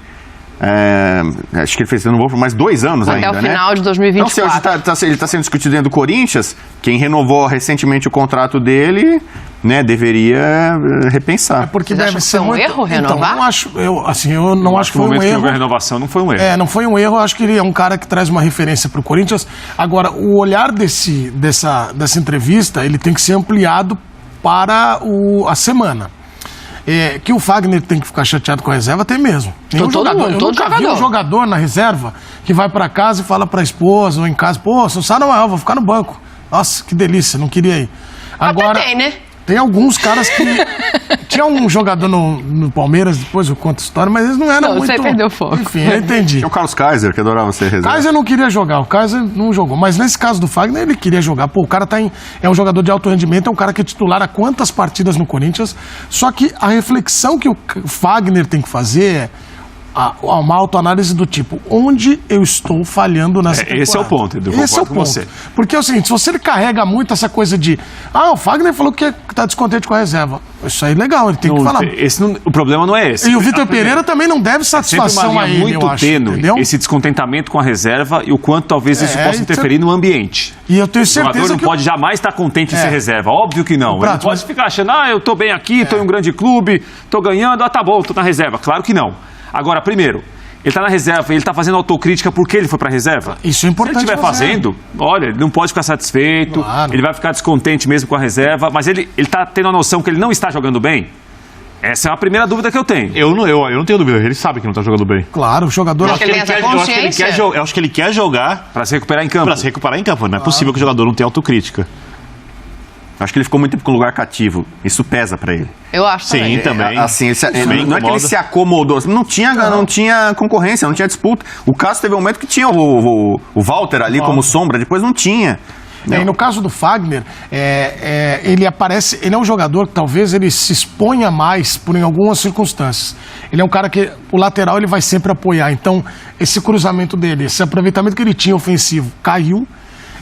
Acho que ele renovou por mais 2 anos ainda, né? Até o final de 2024. Então, se ele está sendo discutido dentro do Corinthians, quem renovou recentemente o contrato dele, né, deveria repensar. Porque Você acha que foi um erro renovar? Então, eu não acho que foi um erro. Que a renovação não foi um erro. Não foi um erro. Eu acho que ele é um cara que traz uma referência para o Corinthians. Agora, o olhar dessa entrevista, ele tem que ser ampliado para a semana. Que o Fagner tem que ficar chateado com a reserva, tem mesmo. Eu nunca vi um jogador na reserva que vai para casa e fala para a esposa ou em casa, pô, se o Sá não é, eu vou ficar no banco. Nossa, que delícia, não queria ir. Agora, até tem, né? Tem alguns caras que... Tinha um jogador no Palmeiras, depois eu conto a história, mas eles não eram muito... Você perdeu foco. Enfim, eu entendi. Tinha o Carlos Kaiser, que adorava ser reserva. Kaiser não queria jogar, o Kaiser não jogou. Mas nesse caso do Fagner, ele queria jogar. Pô, o cara é um jogador de alto rendimento, é um cara que é titular há quantas partidas no Corinthians. Só que a reflexão que o Fagner tem que fazer é uma autoanálise do tipo, onde eu estou falhando nessa temporada? Esse é o ponto, Edu. Esse é o ponto. Você. Porque é o seguinte, se você carrega muito essa coisa de o Fagner falou que tá descontente com a reserva. Isso aí é legal, ele tem que falar. O problema não é esse. E o Vitor Pereira também não deve satisfação a ele, muito eu acho, tênue, entendeu? esse descontentamento com a reserva e o quanto talvez isso possa interferir no ambiente. E eu tenho certeza o jogador não que pode jamais estar contente em ser reserva, óbvio que não. Ele não pode ficar achando, eu tô bem aqui, tô em um grande clube, tô ganhando, tá bom, tô na reserva. Claro que não. Agora, primeiro, ele tá na reserva, ele tá fazendo autocrítica porque ele foi pra reserva. Isso é importante. Se ele estiver fazendo, olha, ele não pode ficar satisfeito, ele vai ficar descontente mesmo com a reserva, mas ele tá tendo a noção que ele não está jogando bem. Essa é a primeira dúvida que eu tenho. Eu não tenho dúvida, ele sabe que não tá jogando bem. Claro, o jogador... Eu acho que ele quer jogar... Pra se recuperar em campo. Pra se recuperar em campo. Não é possível que o jogador não tenha autocrítica. Acho que ele ficou muito tempo com lugar cativo. Isso pesa pra ele. Eu acho também. Sim, também. Assim, não é que ele se acomodou. Não tinha concorrência, não tinha disputa. O Cássio teve um momento que tinha o Walter ali como sombra, depois não tinha. E no caso do Fagner, ele aparece, ele é um jogador que talvez ele se exponha mais em algumas circunstâncias. Ele é um cara que o lateral ele vai sempre apoiar. Então, esse cruzamento dele, esse aproveitamento que ele tinha ofensivo, caiu.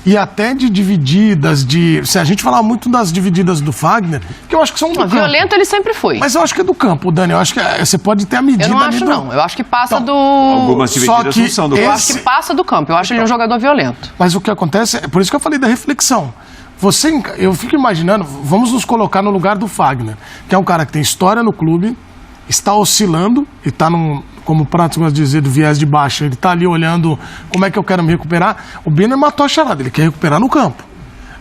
E até de divididas, se a gente falar muito das divididas do Fagner, que eu acho que são do campo. Violento ele sempre foi. Mas eu acho que é do campo, Dani. Eu acho que você pode ter a medida. Eu não acho, não. Eu acho que passa do... Algumas divididas não são do campo. Eu acho que passa do campo. Eu acho ele um jogador violento. Mas o que acontece, por isso que eu falei da reflexão. Eu fico imaginando, vamos nos colocar no lugar do Fagner, que é um cara que tem história no clube, está oscilando e está como o Prato gosta de dizer, do viés de baixo. Ele está ali olhando como é que eu quero me recuperar. O Biner matou a charada, ele quer recuperar no campo.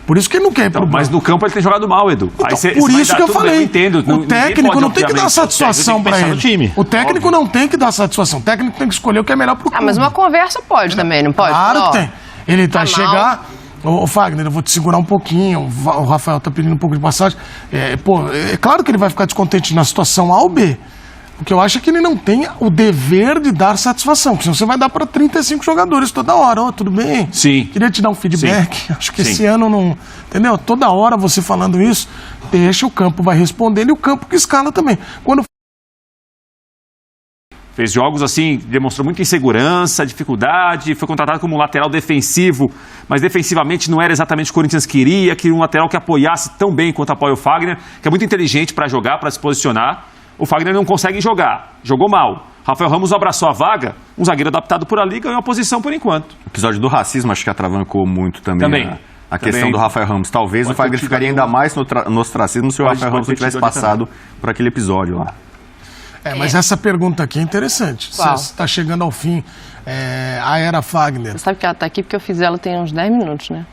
Por isso que ele não quer ir pro Mas banco. no campo ele tem jogado mal, Edu. Então, por isso que eu falei, Eu entendo. o técnico não tem que dar satisfação pra pensar no ele. time. O técnico não tem que dar satisfação. O técnico tem que escolher o que é melhor pro clube. Mas uma conversa pode também, não pode? Claro Ó, que tem. Ele vai tá chegar... Ô, Fagner, eu vou te segurar um pouquinho. O Rafael tá pedindo um pouco de passagem. É claro que ele vai ficar descontente na situação A ou B. Porque eu acho que ele não tem o dever de dar satisfação. Porque senão você vai dar para 35 jogadores toda hora. Ô, tudo bem? Sim. Queria te dar um feedback. Sim. Acho que Sim. esse ano não... Entendeu? Toda hora você falando isso, deixa o campo vai respondendo e o campo que escala também. Quando Fez jogos assim, demonstrou muita insegurança, dificuldade, foi contratado como um lateral defensivo, mas defensivamente não era exatamente o que o Corinthians queria um lateral que apoiasse tão bem quanto apoia o Fagner, que é muito inteligente para jogar, para se posicionar. O Fagner não consegue jogar, jogou mal. Rafael Ramos abraçou a vaga, um zagueiro adaptado por ali, ganhou a posição por enquanto. O episódio do racismo acho que atravancou muito também. A questão do Rafael Ramos. Talvez o Fagner ficaria ainda mais no ostracismo se o Rafael Ramos não tivesse passado por aquele episódio lá. Mas essa pergunta aqui é interessante. Qual? Você está chegando ao fim, a era Fagner. Você sabe que ela tá aqui porque eu fiz ela tem uns 10 minutos, né?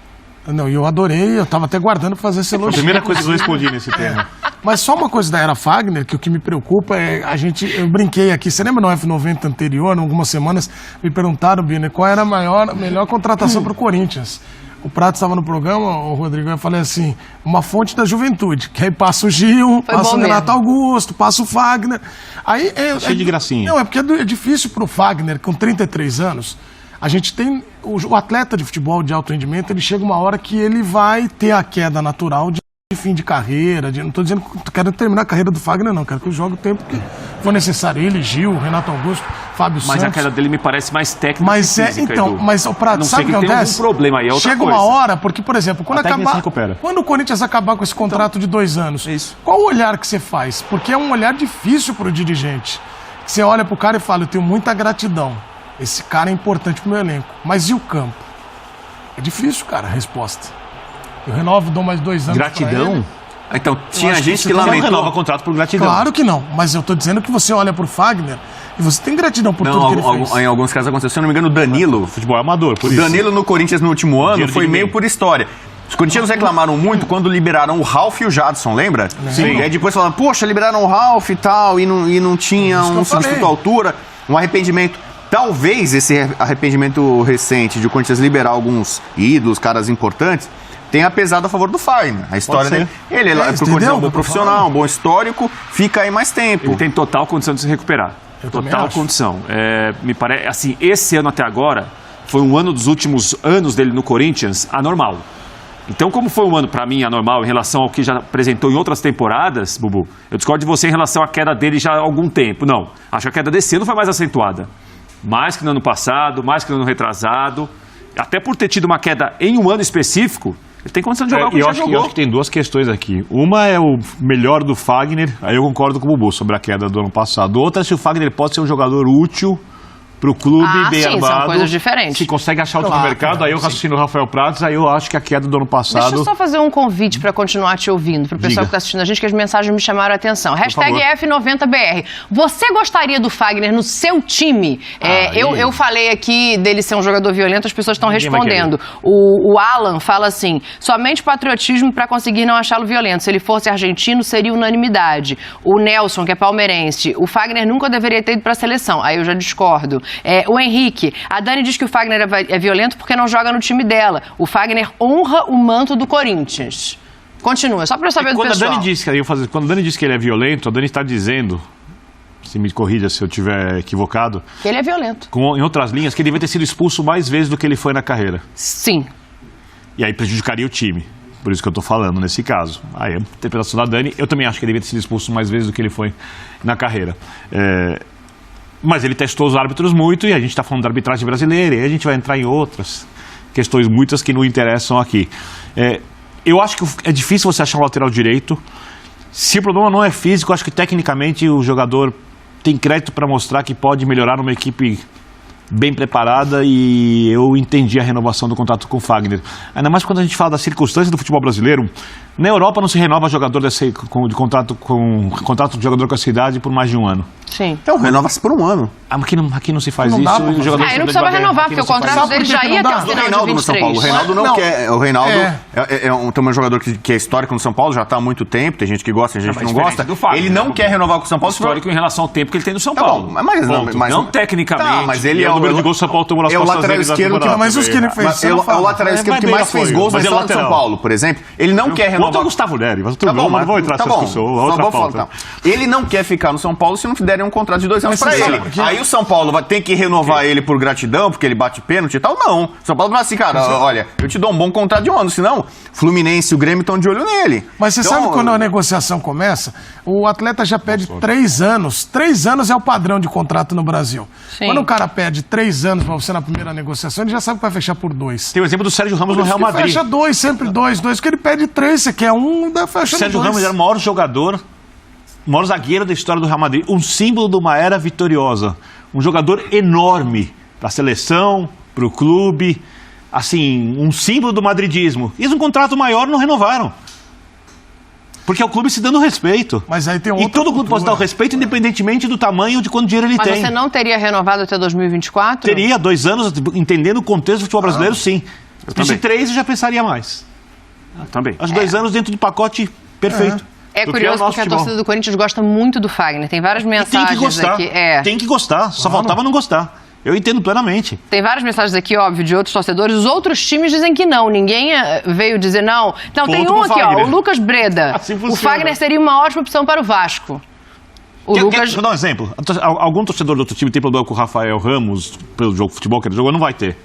Não, e eu adorei, eu estava até guardando para fazer esse A elogio. primeira coisa que eu respondi nesse tema. Mas só uma coisa da era Fagner, que o que me preocupa é eu brinquei aqui, você lembra no F90 anterior, em algumas semanas, me perguntaram, Biner, qual era a melhor contratação para o Corinthians? O Prato estava no programa, o Rodrigo, eu falei assim, uma fonte da juventude, que aí passa o Gil, Foi passa bom o Renato mesmo. Augusto, passa o Fagner. Aí Cheio de gracinha. Não, é porque é difícil pro Fagner, com 33 anos, a gente tem, o atleta de futebol de alto rendimento, ele chega uma hora que ele vai ter a queda natural de fim de carreira, não estou dizendo que quero terminar a carreira do Fagner, não, quero que eu jogue o tempo que for necessário. Ele, Gil, Renato Augusto, Fábio Santos. Mas a queda dele me parece mais técnica Mas que física, então, Edu. mas o Prato, Não sabe sei o que que tem acontece? algum problema aí, é outra Chega coisa. uma hora, porque, por exemplo, quando A técnica se acabar, recupera. quando o Corinthians acabar com esse contrato de 2 anos, Isso. qual o olhar que você faz? Porque é um olhar difícil pro dirigente. Você olha pro cara e fala, eu tenho muita gratidão. Esse cara é importante pro meu elenco. Mas e o campo? É difícil, cara, a resposta. Eu renovo, dou mais 2 anos pra Gratidão? ele. Então, tinha acho que gente você que não Não lamentou. renova contrato por gratidão. Claro que não, mas eu tô dizendo que você olha pro Fagner e você tem gratidão por tudo que ele fez. Em alguns casos aconteceu. Se eu não me engano, o Danilo. Futebol é amador, por O isso. Danilo no Corinthians no último ano Dinheiro de foi ninguém. meio por história. Os corintianos reclamaram muito quando liberaram o Ralf e o Jadson, lembra? Sim. E aí depois falaram, poxa, liberaram o Ralf e tal, e não tinha Isso que eu um substituto falei. à altura, um arrependimento. Talvez esse arrependimento recente de o Corinthians liberar alguns ídolos, caras importantes, tenha pesado a favor do Fagner. A história ser. dele. Ele é pro entendeu? Corinthians é um bom Eu tô profissional, falando. um bom histórico, fica aí mais tempo. Ele tem total condição de se recuperar. Eu também Total acho. condição. Me parece, assim, esse ano até agora foi um ano dos últimos anos dele no Corinthians anormal. Então, como foi um ano para mim anormal em relação ao que já apresentou em outras temporadas, Bubu, eu discordo de você em relação à queda dele já há algum tempo. Não, acho que a queda desse ano foi mais acentuada. Mais que no ano passado, mais que no ano retrasado. Até por ter tido uma queda em um ano específico, ele tem condição de jogar o que eu já acho que jogou. tem duas questões aqui. Uma é o melhor do Fagner, aí eu concordo com o Bubu sobre a queda do ano passado. Outra é se o Fagner pode ser um jogador útil pro clube, bem sim, armado. são coisas diferentes. Se consegue achar outro Claro, no mercado, claro, aí eu sim. raciocino o Rafael Pratos, aí eu acho que a queda do ano Deixa passado... eu só fazer um convite para continuar te ouvindo, para o pessoal Diga. que está assistindo a gente, que as mensagens me chamaram a atenção. Hashtag favor. F90BR. Você gostaria do Fagner no seu time? Eu falei aqui dele ser um jogador violento, as pessoas estão Ninguém vai respondendo. O Alan fala assim, somente patriotismo para conseguir não achá-lo violento. Se ele fosse argentino, seria unanimidade. O Nelson, que é palmeirense, o Fagner nunca deveria ter ido para a seleção. Aí eu já discordo. O Henrique, a Dani diz que o Fagner é violento porque não joga no time dela. O Fagner honra o manto do Corinthians. Continua, só para eu saber do Quando a pessoal. Dani disse quando a Dani diz que ele é violento, a Dani está dizendo, se me corrija se eu estiver equivocado, Que ele é violento. em outras linhas, que ele devia ter sido expulso mais vezes do que ele foi na carreira. Sim. E aí prejudicaria o time. Por isso que eu estou falando nesse caso. Aí a interpretação da Dani, eu também acho que ele devia ter sido expulso mais vezes do que ele foi na carreira. Mas ele testou os árbitros muito e a gente está falando da arbitragem brasileira e aí a gente vai entrar em outras questões, muitas que não interessam aqui. Eu acho que é difícil você achar um lateral direito. Se o problema não é físico, eu acho que tecnicamente o jogador tem crédito para mostrar que pode melhorar numa equipe bem preparada e eu entendi a renovação do contrato com o Fagner. Ainda mais quando a gente fala da circunstância do futebol brasileiro, Na Europa não se renova jogador de contrato de jogador com a cidade por mais de um ano. Sim. Então, renova-se por um ano. Aqui não se faz Não isso. dá pra E o jogador Ele não precisava renovar, porque o contrato dele já ia até o O final de Reinaldo no São 23. Paulo. O Reinaldo não quer. O Reinaldo É. um jogador que é histórico no São Paulo, já está há muito tempo. Tem gente que gosta, tem gente que não diferente gosta. do Fagner, Ele não quer renovar com o São Paulo. Histórico em relação ao tempo que ele tem no São Tá Paulo. bom, mas não tecnicamente. Tá, mas ele E o número de gols que o São Paulo tomou nas é o costas lateral dele da esquerdo que temporada Mas os que ele também, fez. É o lateral esquerdo que bem mais fez apoio, gols na mas é história do São lateral. Paulo, por exemplo. Ele não quer renovar. Quanto o Gustavo Neri, mas Tá bom, não vou entrar tá nessa bom. discussão. Só Outra vou pauta. falar, tá. Ele não quer ficar no São Paulo se não derem um contrato de 2 anos Mas pra você ele. sabe que- Aí o São Paulo vai ter que renovar ele por gratidão, porque ele bate pênalti e tal? Não. O São Paulo vai assim, cara, olha, eu te dou um bom contrato de um ano, senão Fluminense e o Grêmio estão de olho nele. Mas você Então, sabe quando a negociação começa? O atleta já pede 3 anos. 3 anos é o padrão de contrato no Brasil. Sim. Quando o cara pede 3 anos pra você na primeira negociação, ele já sabe que vai fechar por 2. Tem o exemplo do Sérgio Ramos no Real Madrid. Fecha 2, sempre 2, porque ele pede 3, você quer 1, daí fecha Sérgio 2. Ramos era o maior jogador, o maior zagueiro da história do Real Madrid. Um símbolo de uma era vitoriosa. Um jogador enorme para a seleção, para o clube. Assim, um símbolo do madridismo. Eles um contrato maior não renovaram. Porque é o clube se dando respeito. Mas aí tem E outra todo clube pode dar o cultura. respeito, independentemente do tamanho de quanto dinheiro ele Mas tem. você não teria renovado até 2024? Teria 2 anos, entendendo o contexto do futebol brasileiro, sim. Se também. 3, eu já pensaria mais. Também. Acho 2 anos dentro do pacote perfeito. É Do que curioso o nosso porque a futebol. torcida do Corinthians gosta muito do Fagner. Tem várias E tem mensagens que gostar. aqui. Tem que gostar. Só faltava não gostar. Eu entendo plenamente. Tem várias mensagens aqui, óbvio, de outros torcedores. Os outros times dizem que não. Ninguém veio dizer não. Não, tem Ponto um pro aqui, ó. Fagner. O Lucas Breda. Assim O funciona. Fagner seria uma ótima opção para o Vasco. O Lucas... Deixa eu dar um exemplo. Algum torcedor do outro time tem problema com o Rafael Ramos pelo jogo de futebol que ele jogou? Não vai ter.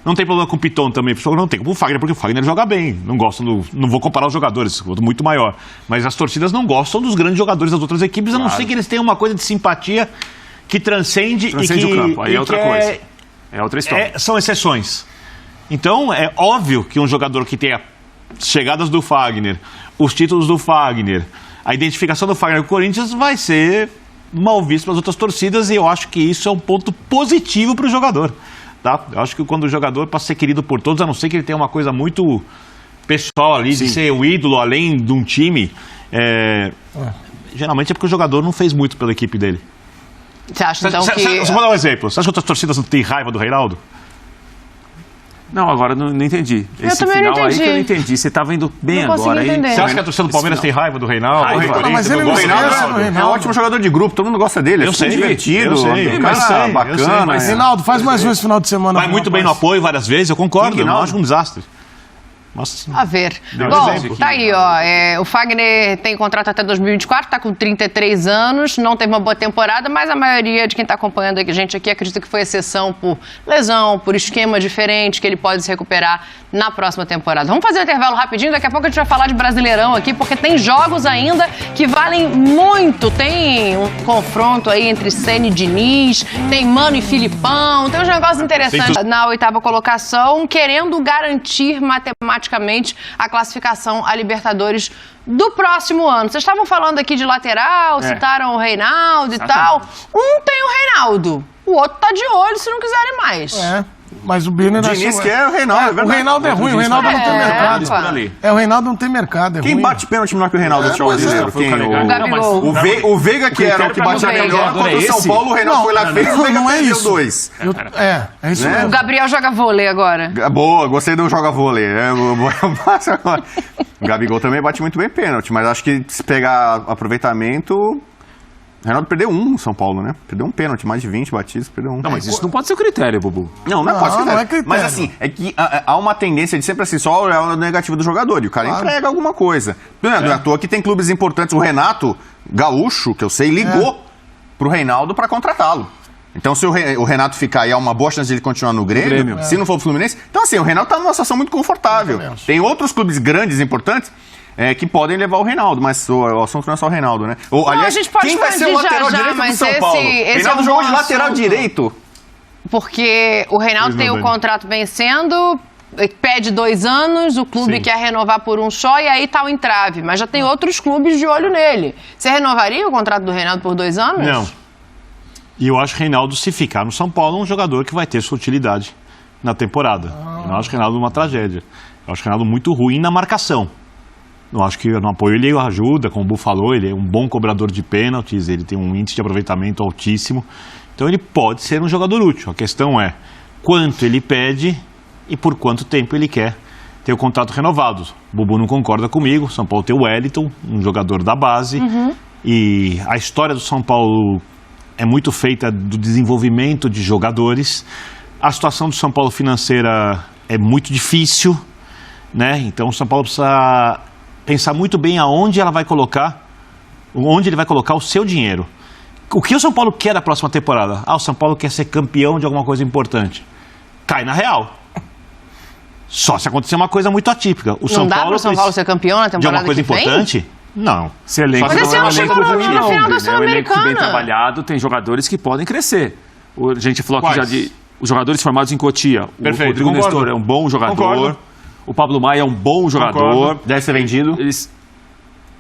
Não tem problema com o Piton também, não tem com o Fagner, porque o Fagner joga bem. Não vou comparar os jogadores, muito maior. Mas as torcidas não gostam dos grandes jogadores das outras equipes, a não ser que eles tenham uma coisa de simpatia que transcende Transcende e que, o campo, aí e é outra que coisa. É outra história. são exceções. Então, é óbvio que um jogador que tenha chegadas do Fagner, os títulos do Fagner, a identificação do Fagner com o Corinthians vai ser mal visto pelas outras torcidas, e eu acho que isso é um ponto positivo para o jogador. Tá? Eu acho que quando o jogador passa a ser querido por todos, a não ser que ele tenha uma coisa muito pessoal ali, de ser o ídolo além de um time, geralmente é porque o jogador não fez muito pela equipe dele. Você acha, então, Só que... vou dar um exemplo. Você acha que outras torcidas não têm raiva do Reinaldo? Não, agora não entendi. Esse também não final aí entendi. que eu não entendi. Você tava indo bem Não consegui agora aí. entender. Você acha que a torcida do Palmeiras tem raiva do Reinaldo? Raiva. Do Corinthians, Mas ele do não Gol? esquece do É um Reinaldo. ótimo jogador de grupo, todo mundo gosta dele. Eu é sei, divertido, eu sei, um mas cara sei, bacana. eu sei, mas- Reinaldo, faz mais um esse final de semana. Vai muito bem no apoio várias vezes, eu concordo. Eu não Reinaldo. acho um desastre. Mas, A ver. Deu Bom, exemplo. tá aí, ó. O Fagner tem contrato até 2024, tá com 33 anos, não teve uma boa temporada, mas a maioria de quem tá acompanhando a gente aqui acredita que foi exceção por lesão, por esquema diferente, que ele pode se recuperar na próxima temporada. Vamos fazer um intervalo rapidinho, daqui a pouco a gente vai falar de Brasileirão aqui, porque tem jogos ainda que valem muito. Tem um confronto aí entre Ceni e Diniz, tem Mano e Filipão, tem uns negócios interessantes na 8ª colocação, querendo garantir matematicamente a classificação a Libertadores do próximo ano. Vocês estavam falando aqui de lateral, citaram o Reinaldo e tal. Um tem o Reinaldo, o outro tá de olho se não quiserem mais. É, mas o Birner... Diniz que é o Reinaldo, é O verdade. Reinaldo é ruim, o Reinaldo não tem mercado. Por ali. O Reinaldo não tem mercado, é Quem ruim. bate pênalti melhor que o Reinaldo? Deixa eu pois dizer. é, foi o Quem? Calegari. O Gabigol. O Veiga, que era o que batia Veiga. melhor contra o São Esse? Paulo, o Reinaldo foi lá, fez, o Veiga não é perdeu isso. 2. É isso Né? mesmo. O Gabriel joga vôlei agora. Boa, gostei do joga vôlei. O Gabigol também bate muito bem pênalti, mas acho que se pegar aproveitamento... O Reinaldo perdeu um no São Paulo, né? Perdeu um pênalti, mais de 20 batidas, perdeu um. Não, mas isso não pode ser critério, Bubu. Não Não, pode ser. não é critério. Mas assim, é que há uma tendência de sempre assim, só olhar o negativo do jogador. E o cara entrega alguma coisa. Não é à toa que tem clubes importantes. O Renato Gaúcho, que eu sei, ligou pro Reinaldo para contratá-lo. Então, se o Renato ficar e há uma boa chance de ele continuar no Grêmio, se não for o Fluminense. Então, assim, o Reinaldo tá numa situação muito confortável. Tem outros clubes grandes, importantes, que podem levar o Reinaldo, mas o assunto não é só o Reinaldo, né? Aliás, a gente pode quem vai ser o expandir lateral já, direito do mas São esse- Paulo? esse Reinaldo é um jogou bom de lateral assunto. direito. Porque o Reinaldo tem o contrato vencendo, pede 2 anos, o clube quer renovar por um só e aí tá o entrave. Mas já tem outros clubes de olho nele. Você renovaria o contrato do Reinaldo por 2 anos? não. E eu acho que o Reinaldo, se ficar no São Paulo, é um jogador que vai ter sua utilidade na temporada. Eu não acho o Reinaldo uma tragédia. Eu acho o Reinaldo muito ruim na marcação. Eu acho que no apoio ele ajuda, como o Bu falou, ele é um bom cobrador de pênaltis, ele tem um índice de aproveitamento altíssimo. Então ele pode ser um jogador útil. A questão é quanto ele pede e por quanto tempo ele quer ter o contrato renovado. O Bubu não concorda comigo. São Paulo tem o Wellington, um jogador da base. E a história do São Paulo é muito feita do desenvolvimento de jogadores. A situação do São Paulo financeira é muito difícil, né? Então o São Paulo precisa pensar muito bem onde ele vai colocar o seu dinheiro. O que o São Paulo quer da próxima temporada? O São Paulo quer ser campeão de alguma coisa importante. Cai na real. Só se acontecer uma coisa muito atípica. Não dá para o São Paulo ser campeão na temporada de alguma coisa que vem? importante? Não. Esse elenco Mas esse ano chegou na final da O elenco bem Sul-Americana. trabalhado tem jogadores que podem crescer. A gente falou aqui Quais? já de os jogadores formados em Cotia. Perfeito, O Rodrigo concordo. Nestor é um bom jogador. Concordo. O Pablo Maia é um bom jogador. Concordo. Deve ser vendido.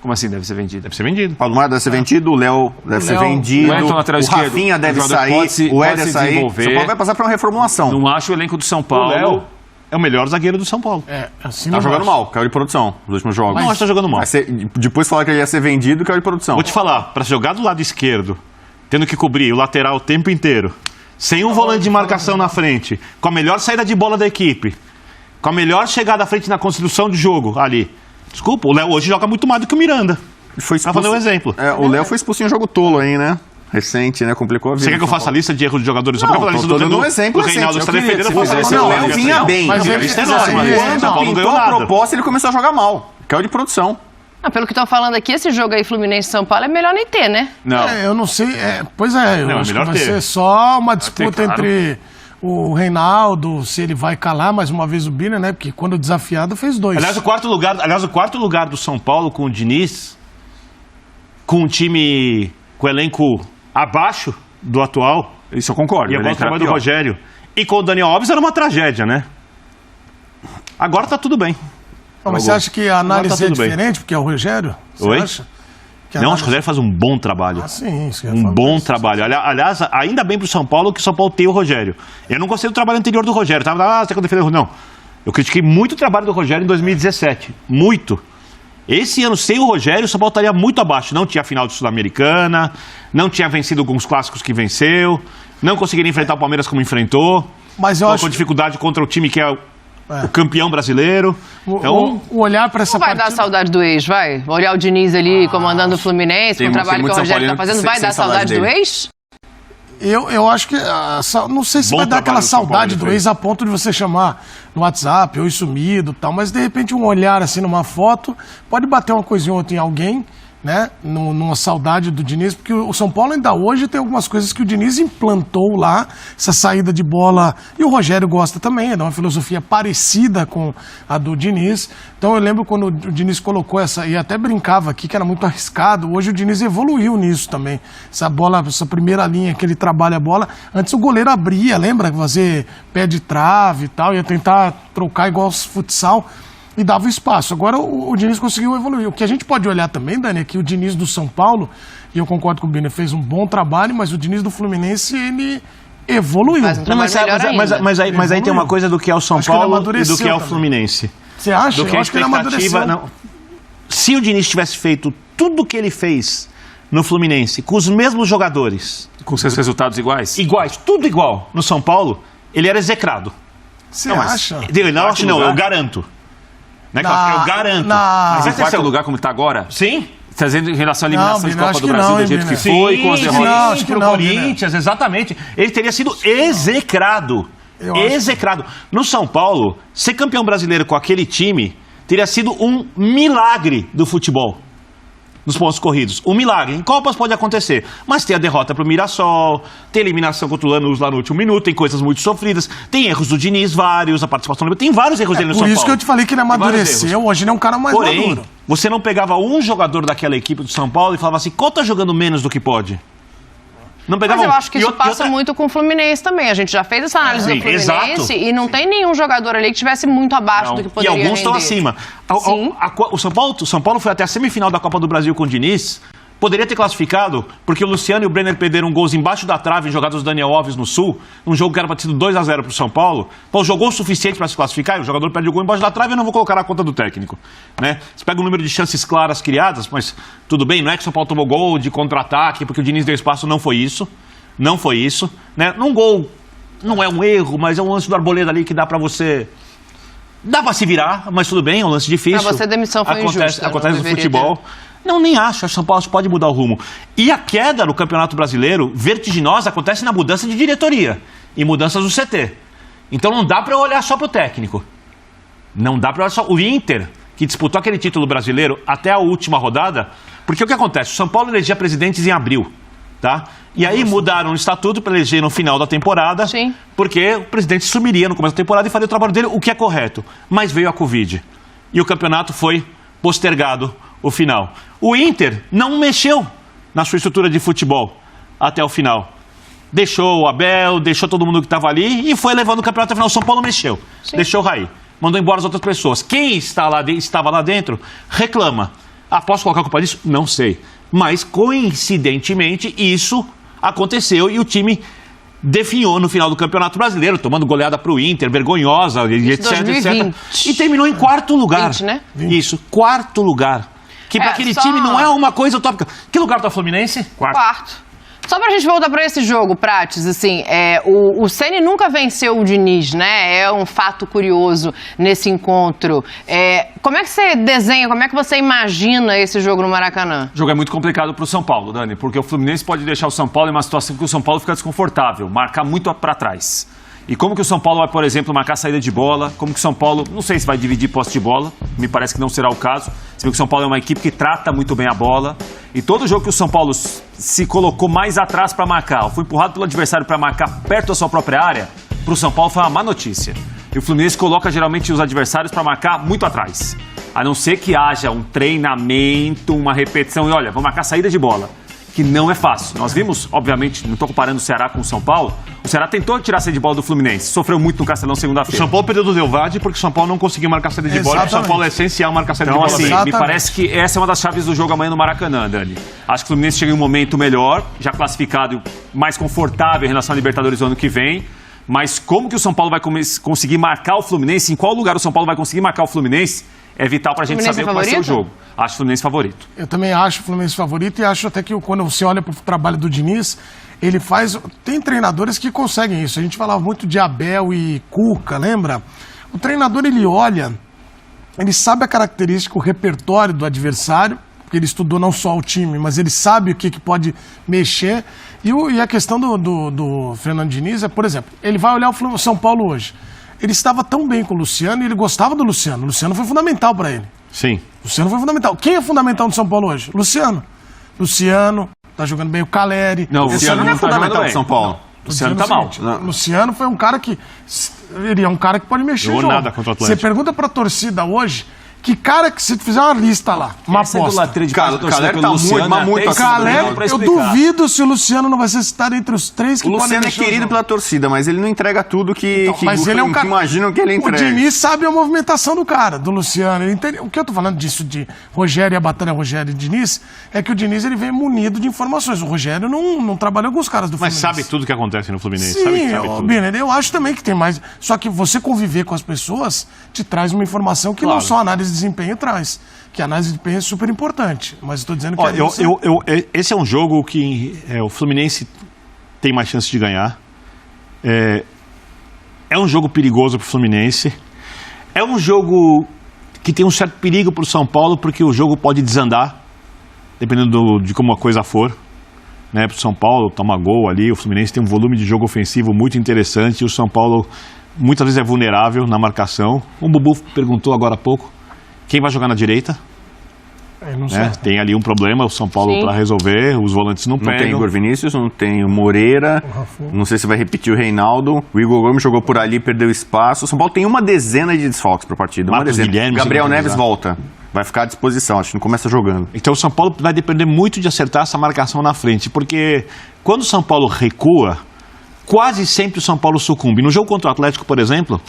Como assim deve ser vendido? Deve ser vendido. Paulo Maia deve ser vendido, o Léo deve ser vendido, o Elton, lateral o esquerdo, Rafinha deve o jogador sair, pode se- o pode Éder se sair. O desenvolver. São Paulo vai passar para uma reformulação. Não acho o elenco do São O Paulo. Léo é o melhor zagueiro do São Paulo. Assim Tá não jogando gosto. mal, caiu de produção nos últimos jogos. Não, acho que tá jogando mal. Vai ser- depois falar que ele ia ser vendido, caiu de produção. Vou te falar, para jogar do lado esquerdo, tendo que cobrir o lateral o tempo inteiro, sem um volante de marcação na frente, com a melhor saída de bola da equipe, com a melhor chegada à frente na construção de jogo ali. Desculpa, o Léo hoje joga muito mais do que o Miranda. Foi Pra fazer um exemplo. O Léo foi expulso em um jogo tolo aí, né? Recente, né? Complicou a vida. Você quer que eu do São faça a lista de erros de jogadores? Só Não, pra fazer a lista tô do dando um exemplo do Reinaldo que recente. está Eu queria defendendo. que eu vou você fazer fizesse a o lista. Léo vinha bem. Mas a ele- lista é ele- nossa, mas ele- o São Paulo não pintou ganhou a nada. proposta, ele começou a jogar mal. Caiu de produção. Pelo que estão falando aqui, esse jogo aí Fluminense-São Paulo é melhor nem ter, né? Não. Eu não sei. Pois é, eu Não, é acho que melhor vai ter. ser só uma disputa claro. entre o Reinaldo, se ele vai calar mais uma vez o Bina, né? Porque quando desafiado fez 2. Aliás, o quarto lugar do São Paulo com o Diniz, com um time com o elenco abaixo do atual, Isso eu concordo. e o eu gosto do elenco era trabalho do pior. Rogério, e com o Daniel Alves era uma tragédia, né? Agora tá tudo bem. Mas você acha que a análise Agora tá é tudo bem. diferente, porque é o Rogério? Você Oi? acha? Que a Não, análise- acho que o Rogério faz um bom trabalho. Sim, isso que eu ia Um falar. bom trabalho. Aliás, ainda bem pro São Paulo que o São Paulo tem o Rogério. Eu não gostei do trabalho anterior do Rogério. Você quer defender o Rogério? Não. Eu critiquei muito o trabalho do Rogério em 2017. Muito. Esse ano, sem o Rogério, o São Paulo estaria muito abaixo. Não tinha final de Sul-Americana, não tinha vencido alguns clássicos que venceu, não conseguiria enfrentar o Palmeiras como enfrentou, Mas eu com acho dificuldade contra o time que é o campeão brasileiro. Então, o olhar para essa Não vai dar partida... saudade do ex, vai? Olhar o Diniz ali comandando o Fluminense, com tem o trabalho que muito o São Rogério tá Paulino fazendo, vai sem dar saudade saudade do dele. ex? Eu acho que. Não sei se Bom vai dar aquela trabalho do São Paulo, saudade ele do fez. ex a ponto de você chamar no WhatsApp, ou sumido e tal, mas de repente um olhar assim numa foto pode bater uma coisinha ou outra em alguém, né? Numa saudade do Diniz, porque o São Paulo ainda hoje tem algumas coisas que o Diniz implantou lá, essa saída de bola, e o Rogério gosta também, é uma filosofia parecida com a do Diniz. Então eu lembro quando o Diniz colocou essa, e até brincava aqui que era muito arriscado, hoje o Diniz evoluiu nisso também. Essa bola, essa primeira linha que ele trabalha a bola, antes o goleiro abria, lembra? Fazer pé de trave e tal, ia tentar trocar igual futsal. E dava espaço. Agora o Diniz conseguiu evoluir. O que a gente pode olhar também, Dani, é que o Diniz do São Paulo, e eu concordo com o Bina, fez um bom trabalho, mas o Diniz do Fluminense, ele evoluiu. Faz um trabalho melhor ainda. mas aí tem uma coisa do que é o São Acho que ele Paulo e do amadureceu que é o também. Fluminense. Você acha? Do que Eu a acho que ele amadureceu. expectativa. Não. Se o Diniz tivesse feito tudo o que ele fez no Fluminense, com os mesmos jogadores, Com seus resultados iguais? iguais, tudo igual, no São Paulo, ele era execrado. Você acha? Eu garanto. Né, Cláudio? Eu garanto. Mas em atenção. quarto lugar, como está agora? Sim. Trazendo em relação à eliminação Não, de Bina, Copa acho do que Brasil não, do hein, jeito que Bina? foi, com as Sim, derrotas. Não, acho que pro não, Corinthians, exatamente. Ele teria sido execrado. Eu acho. Execrado. No São Paulo, ser campeão brasileiro com aquele time teria sido um milagre do futebol. Nos pontos corridos. Um milagre. Em Copas pode acontecer. Mas tem a derrota pro Mirassol, tem a eliminação contra o Lanús lá no último minuto, tem coisas muito sofridas, tem erros do Diniz, vários, a participação do... Tem vários erros dele no Por São isso Paulo. que eu te falei que ele Tem vários amadureceu. erros. Hoje ele é um cara mais Porém, maduro. você não pegava um jogador daquela equipe do São Paulo e falava assim, qual tá jogando menos do que pode? Não pegava Mas eu um. acho que E isso outra- passa muito com o Fluminense também. A gente já fez essa análise Sim, do Fluminense exato. e não tem nenhum jogador ali que estivesse muito abaixo do que E poderia alguns estão render. acima. Sim. O São Paulo foi até a semifinal da Copa do Brasil com o Diniz Poderia ter classificado, porque o Luciano e o Brenner perderam gols embaixo da trave em jogadas do Daniel Alves no Sul, num jogo que era batido 2-0 pro São Paulo. Paulo jogou o suficiente para se classificar, e o jogador perde o gol embaixo da trave, eu não vou colocar na conta do técnico. Né? Você pega o número de chances claras criadas, mas tudo bem, não é que o São Paulo tomou gol de contra-ataque, porque o Diniz deu espaço, não foi isso. Não foi isso. Né? Num gol, não é um erro, mas é um lance do Arboleda ali que dá para você... Dá pra se virar, mas tudo bem, é um lance difícil. Pra você, a demissão foi injusta. Acontece no futebol. Não, nem acho. Acho que o São Paulo pode mudar o rumo. E a queda no Campeonato Brasileiro, vertiginosa, acontece na mudança de diretoria e mudanças do CT. Então não dá pra olhar só pro técnico. Não dá pra olhar só... O Inter, que disputou aquele título brasileiro até a última rodada, porque o que acontece? O São Paulo elegia presidentes em abril, tá? E aí mudaram o estatuto para eleger no final da temporada, Sim. porque o presidente sumiria no começo da temporada e faria o trabalho dele, o que é correto. Mas veio a Covid. E o campeonato foi postergado, o final. O Inter não mexeu na sua estrutura de futebol até o final. Deixou o Abel, deixou todo mundo que estava ali e foi levando o campeonato até o final. O São Paulo mexeu. Sim. Deixou o Raí. Mandou embora as outras pessoas. Quem estava lá dentro reclama. Ah, posso colocar a culpa disso? Não sei. Mas, coincidentemente, isso aconteceu e o time definhou no final do Campeonato Brasileiro, tomando goleada para o Inter, vergonhosa, etc, etc. E terminou em quarto lugar. 20, né? Isso, quarto lugar. Que para aquele time não é uma coisa utópica. Que lugar tá o Fluminense? Quarto. Só pra gente voltar pra esse jogo, Prates, assim, o Ceni nunca venceu o Diniz, né? É um fato curioso nesse encontro. Como é que você desenha, como é que você imagina esse jogo no Maracanã? O jogo é muito complicado para o São Paulo, Dani, porque o Fluminense pode deixar o São Paulo em uma situação que o São Paulo fica desconfortável, marcar muito para trás. E como que o São Paulo vai, por exemplo, marcar saída de bola? Como que o São Paulo, não sei se vai dividir posse de bola, me parece que não será o caso. Se bem que o São Paulo é uma equipe que trata muito bem a bola. E todo jogo que o São Paulo se colocou mais atrás para marcar, ou foi empurrado pelo adversário para marcar perto da sua própria área, para o São Paulo foi uma má notícia. E o Fluminense coloca geralmente os adversários para marcar muito atrás. A não ser que haja um treinamento, uma repetição e olha, vamos marcar saída de bola. Que não é fácil. Nós vimos, obviamente, não estou comparando o Ceará com o São Paulo, o Ceará tentou tirar a saída de bola do Fluminense, sofreu muito no Castelão segunda-feira. O São Paulo perdeu do Del Valle porque o São Paulo não conseguiu marcar saída de bola, e o São Paulo é essencial marcar saída então, de bola. Assim, bem. me parece que essa é uma das chaves do jogo amanhã no Maracanã, Dani. Acho que o Fluminense chega em um momento melhor, já classificado, mais confortável em relação à Libertadores do ano que vem, mas como que o São Paulo vai conseguir marcar o Fluminense, em qual lugar o São Paulo vai conseguir marcar o Fluminense, é vital pra gente saber qual vai ser o jogo. Acho o Fluminense favorito. Eu também acho o Fluminense favorito e acho até que quando você olha para o trabalho do Diniz, ele faz... Tem treinadores que conseguem isso. A gente falava muito de Abel e Cuca, lembra? O treinador, ele olha, ele sabe a característica, o repertório do adversário, porque ele estudou não só o time, mas ele sabe o que pode mexer. E a questão do Fernando Diniz é, por exemplo, ele vai olhar o São Paulo hoje. Ele estava tão bem com o Luciano e ele gostava do Luciano. O Luciano foi fundamental para ele. Sim. Luciano foi fundamental. Quem é fundamental no São Paulo hoje? Luciano. Luciano, tá jogando bem o Caleri. Não, o Luciano não é fundamental no São Paulo. Luciano tá mal. Luciano foi um cara que... Ele é um cara que pode mexer no jogo. Nada contra o Atlético. Você pergunta pra torcida hoje... Que cara que se fizer uma lista lá, uma aposta. Caleri tá muito Caleri, eu duvido se o Luciano não vai ser citado entre os três que podem mexer. O Luciano é querido pela torcida, mas ele não entrega tudo que ele é um cara, imaginam que ele entrega. O Diniz sabe a movimentação do cara, do Luciano. O que eu tô falando disso de Rogério e a batalha Rogério e Diniz, é que o Diniz ele vem munido de informações. O Rogério não trabalhou com os caras do Fluminense. Mas sabe tudo que acontece no Fluminense. Sim, sabe tudo. Biner, eu acho também que tem mais. Só que você conviver com as pessoas te traz uma informação que não só a análise de desempenho traz. Que a análise de desempenho é super importante. Mas estou dizendo que esse é um jogo que o Fluminense tem mais chance de ganhar. É um jogo perigoso para o Fluminense. É um jogo que tem um certo perigo para o São Paulo, porque o jogo pode desandar, dependendo de como a coisa for. Né, para o São Paulo tomar gol ali, o Fluminense tem um volume de jogo ofensivo muito interessante e o São Paulo muitas vezes é vulnerável na marcação. O Bubu perguntou agora há pouco quem vai jogar na direita. Não sei. Tem ali um problema, o São Paulo para resolver, os volantes não pegam. Não tem Igor Vinícius, não tem o Moreira, não sei se vai repetir o Reinaldo. O Igor Gomes jogou por ali, perdeu espaço. O São Paulo tem uma dezena de desfalques para a partida. Uma dezena. Guilherme, Gabriel Neves volta. Vai ficar à disposição, acho que não começa jogando. Então o São Paulo vai depender muito de acertar essa marcação na frente, porque quando o São Paulo recua, quase sempre o São Paulo sucumbe. No jogo contra o Atlético, por exemplo,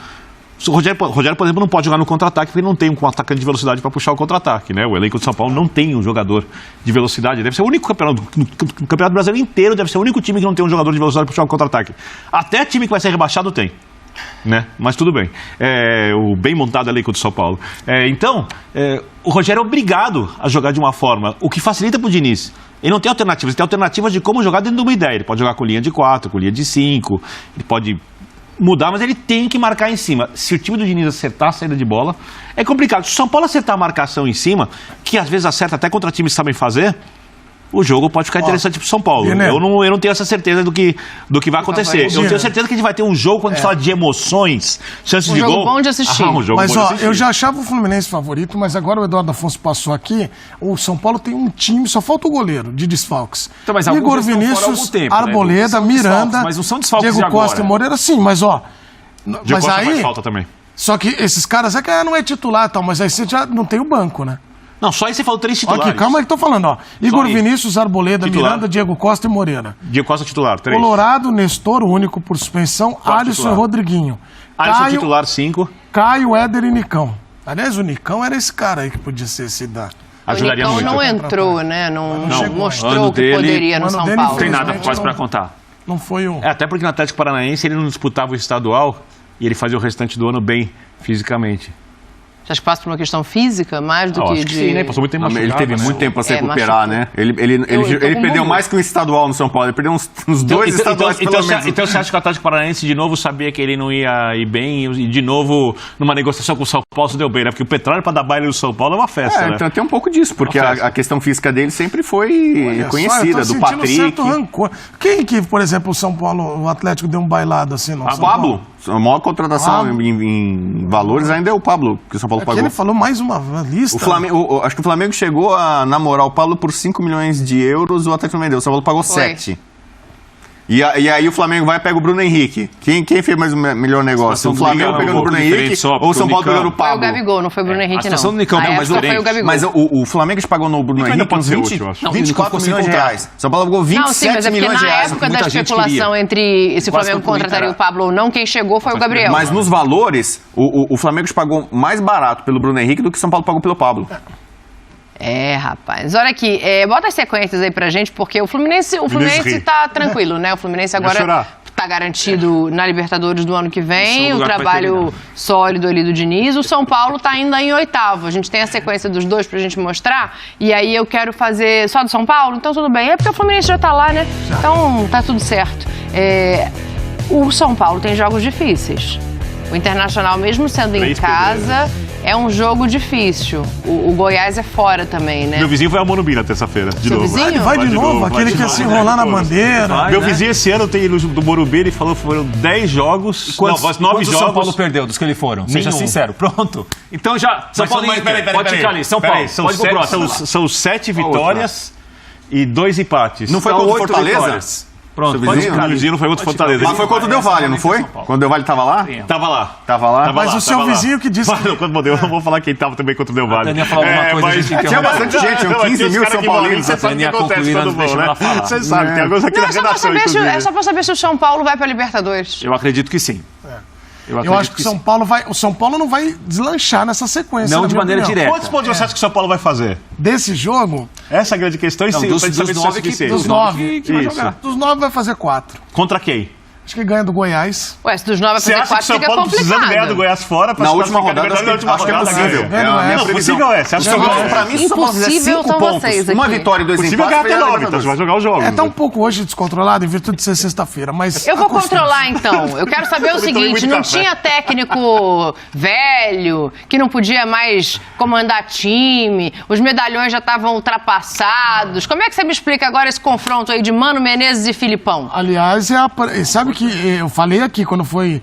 O Rogério, por exemplo, não pode jogar no contra-ataque porque não tem um atacante de velocidade para puxar o contra-ataque, né? O elenco de São Paulo não tem um jogador de velocidade. Deve ser o único campeonato, no Campeonato Brasileiro inteiro, deve ser o único time que não tem um jogador de velocidade para puxar o contra-ataque. Até time que vai ser rebaixado tem, né? Mas tudo bem. O bem montado elenco de São Paulo. Então, o Rogério é obrigado a jogar de uma forma, o que facilita para o Diniz. Ele não tem alternativas, ele tem alternativas de como jogar dentro de uma ideia. Ele pode jogar com linha de 4, com linha de 5, ele pode mudar, mas ele tem que marcar em cima. Se o time do Diniz acertar a saída de bola, é complicado. Se o São Paulo acertar a marcação em cima, que às vezes acerta até contra times que sabem fazer, o jogo pode ficar interessante pro São Paulo. Eu não tenho essa certeza do que vai acontecer. Eu tenho certeza que a gente vai ter um jogo, quando a gente fala de emoções, chances de gol. Um jogo bom de assistir. Mas, eu já achava o Fluminense favorito, mas agora o Eduardo Afonso passou aqui. O São Paulo tem um time, só falta o goleiro de desfalques. Então, mas Igor Vinícius, tempo, Arboleda, né? Miranda, mas não são desfalques Diego Costa e Moreira, sim, mas Diego Costa aí faz falta também. Só que esses caras não é titular e tal, mas aí você já não tem o banco, né? Não, só aí você falou 3 titulares. Aqui, calma aí que tô falando, Igor Vinícius, Arboleda, titular. Miranda, Diego Costa e Moreira. Diego Costa titular, 3. Colorado, Nestor, único por suspensão, Alisson titular. e Rodriguinho. Alisson titular, 5. Caio, Éder e Nicão. Aliás, o Nicão era esse cara aí que podia ser esse da... Ajudaria o muito. Nicão não entrou, né? Não mostrou o que dele, poderia no São Paulo. Não tem nada quase para contar. Não foi um... Até porque no Atlético Paranaense ele não disputava o estadual e ele fazia o restante do ano bem fisicamente. Você acha que passa por uma questão física mais do que acho de... sim, né? Passou muito tempo machucado, Ele teve muito tempo para se recuperar, machucou. né? Ele perdeu mais que um estadual no São Paulo. Ele perdeu uns 2 estaduais pelo menos. Então você acha que o Atlético Paranaense de novo sabia que ele não ia ir bem e de novo numa negociação com o São Paulo se deu bem, né? Porque o petróleo para dar baile no São Paulo é uma festa, né? Então tem um pouco disso, porque a questão física dele sempre foi conhecida, do Patrick. Certo rancor. Quem que, por exemplo, o São Paulo, o Atlético deu um bailado assim no São Pablo. Paulo? A maior contratação em valores ainda é o Pablo, que o São Paulo pagou. Ele falou mais uma lista. Acho que o Flamengo chegou a namorar o Pablo por 5 milhões de euros, o Atlético não vendeu. O São Paulo pagou 7. E aí o Flamengo vai e pega o Bruno Henrique. Quem fez mais o melhor negócio? O Flamengo pegando o Bruno Henrique ou o São Paulo pegando o Pablo? Foi o Gabigol, não foi o Bruno Henrique, não. A situação do Nicão não, foi o Gabigol. Mas o Flamengo pagou no Bruno Henrique uns 24 milhões de reais. São Paulo pagou 27 milhões de reais. Na época da especulação entre se o Flamengo contrataria o Pablo ou não, quem chegou foi o Gabriel. Mas nos valores, o Flamengo pagou mais barato pelo Bruno Henrique do que o São Paulo pagou pelo Pablo. Rapaz. Olha aqui, bota as sequências aí pra gente, porque o Fluminense tá tranquilo, né? O Fluminense agora tá garantido na Libertadores do ano que vem, o trabalho sólido ali do Diniz. O São Paulo tá ainda em 8º. A gente tem a sequência dos dois pra gente mostrar, e aí eu quero fazer só do São Paulo, então tudo bem. É porque o Fluminense já tá lá, né? Então tá tudo certo. O São Paulo tem jogos difíceis. O Internacional, mesmo sendo em casa, é um jogo difícil. O Goiás é fora também, né? Meu vizinho foi ao Morumbi na terça-feira, de Seu novo. vizinho? Ele vai de novo, aquele que ia se enrolar na bandeira. Meu vizinho esse ano tem do Morumbi, ele falou que foram 10 jogos, 9 jogos. O São Paulo perdeu dos que ele foram? Seja sincero. Pronto. Então já, São Paulo pode ficar ali. São Paulo, pode pro próximo. São 7 vitórias e 2 empates. Não foi contra o Fortaleza? Pronto, pode ficar. Meu vizinho não foi contra o Fortaleza. Mas foi contra o Del Valle, não foi? Quando o Del Valle tava lá? Tava lá. Mas o seu vizinho que disse... Eu não vou falar quem tava também contra o Del Valle. Daniel falou alguma coisa, tinha bastante gente, tinham 15 mil São Paulinos. Você sabe o que acontece quando vão, né? Você sabe, tem alguns aqui na redação. É só pra saber se o São Paulo vai pra Libertadores. Eu acredito que sim. Eu acho que o São Paulo não vai deslanchar nessa sequência. Não de maneira direta. Quantos pontos você acha que o São Paulo vai fazer? Desse jogo? Essa é a grande questão. E dos 9 que vai jogar. Dos 9 vai fazer 4. Contra quem? Acho que ganha do Goiás. Ué, se dos 9 vai fazer 4, fica complicado. Você acha que o São Paulo precisando ganhar do Goiás fora pra na última rodada? Acho que é possível. Não, possível é. Pra mim, se o São Paulo fizer 5 pontos, uma vitória e 2 empates... Possível ganhar até 9, então você vai jogar o jogo. Tá um pouco hoje descontrolado em virtude de ser sexta-feira, mas... Eu vou controlar, então. Eu quero saber o seguinte, não tinha técnico velho, que não podia mais comandar time, os medalhões já estavam ultrapassados. Como é que você me explica agora esse confronto aí de Mano Menezes e Filipão? Aliás, sabe que eu falei aqui quando fui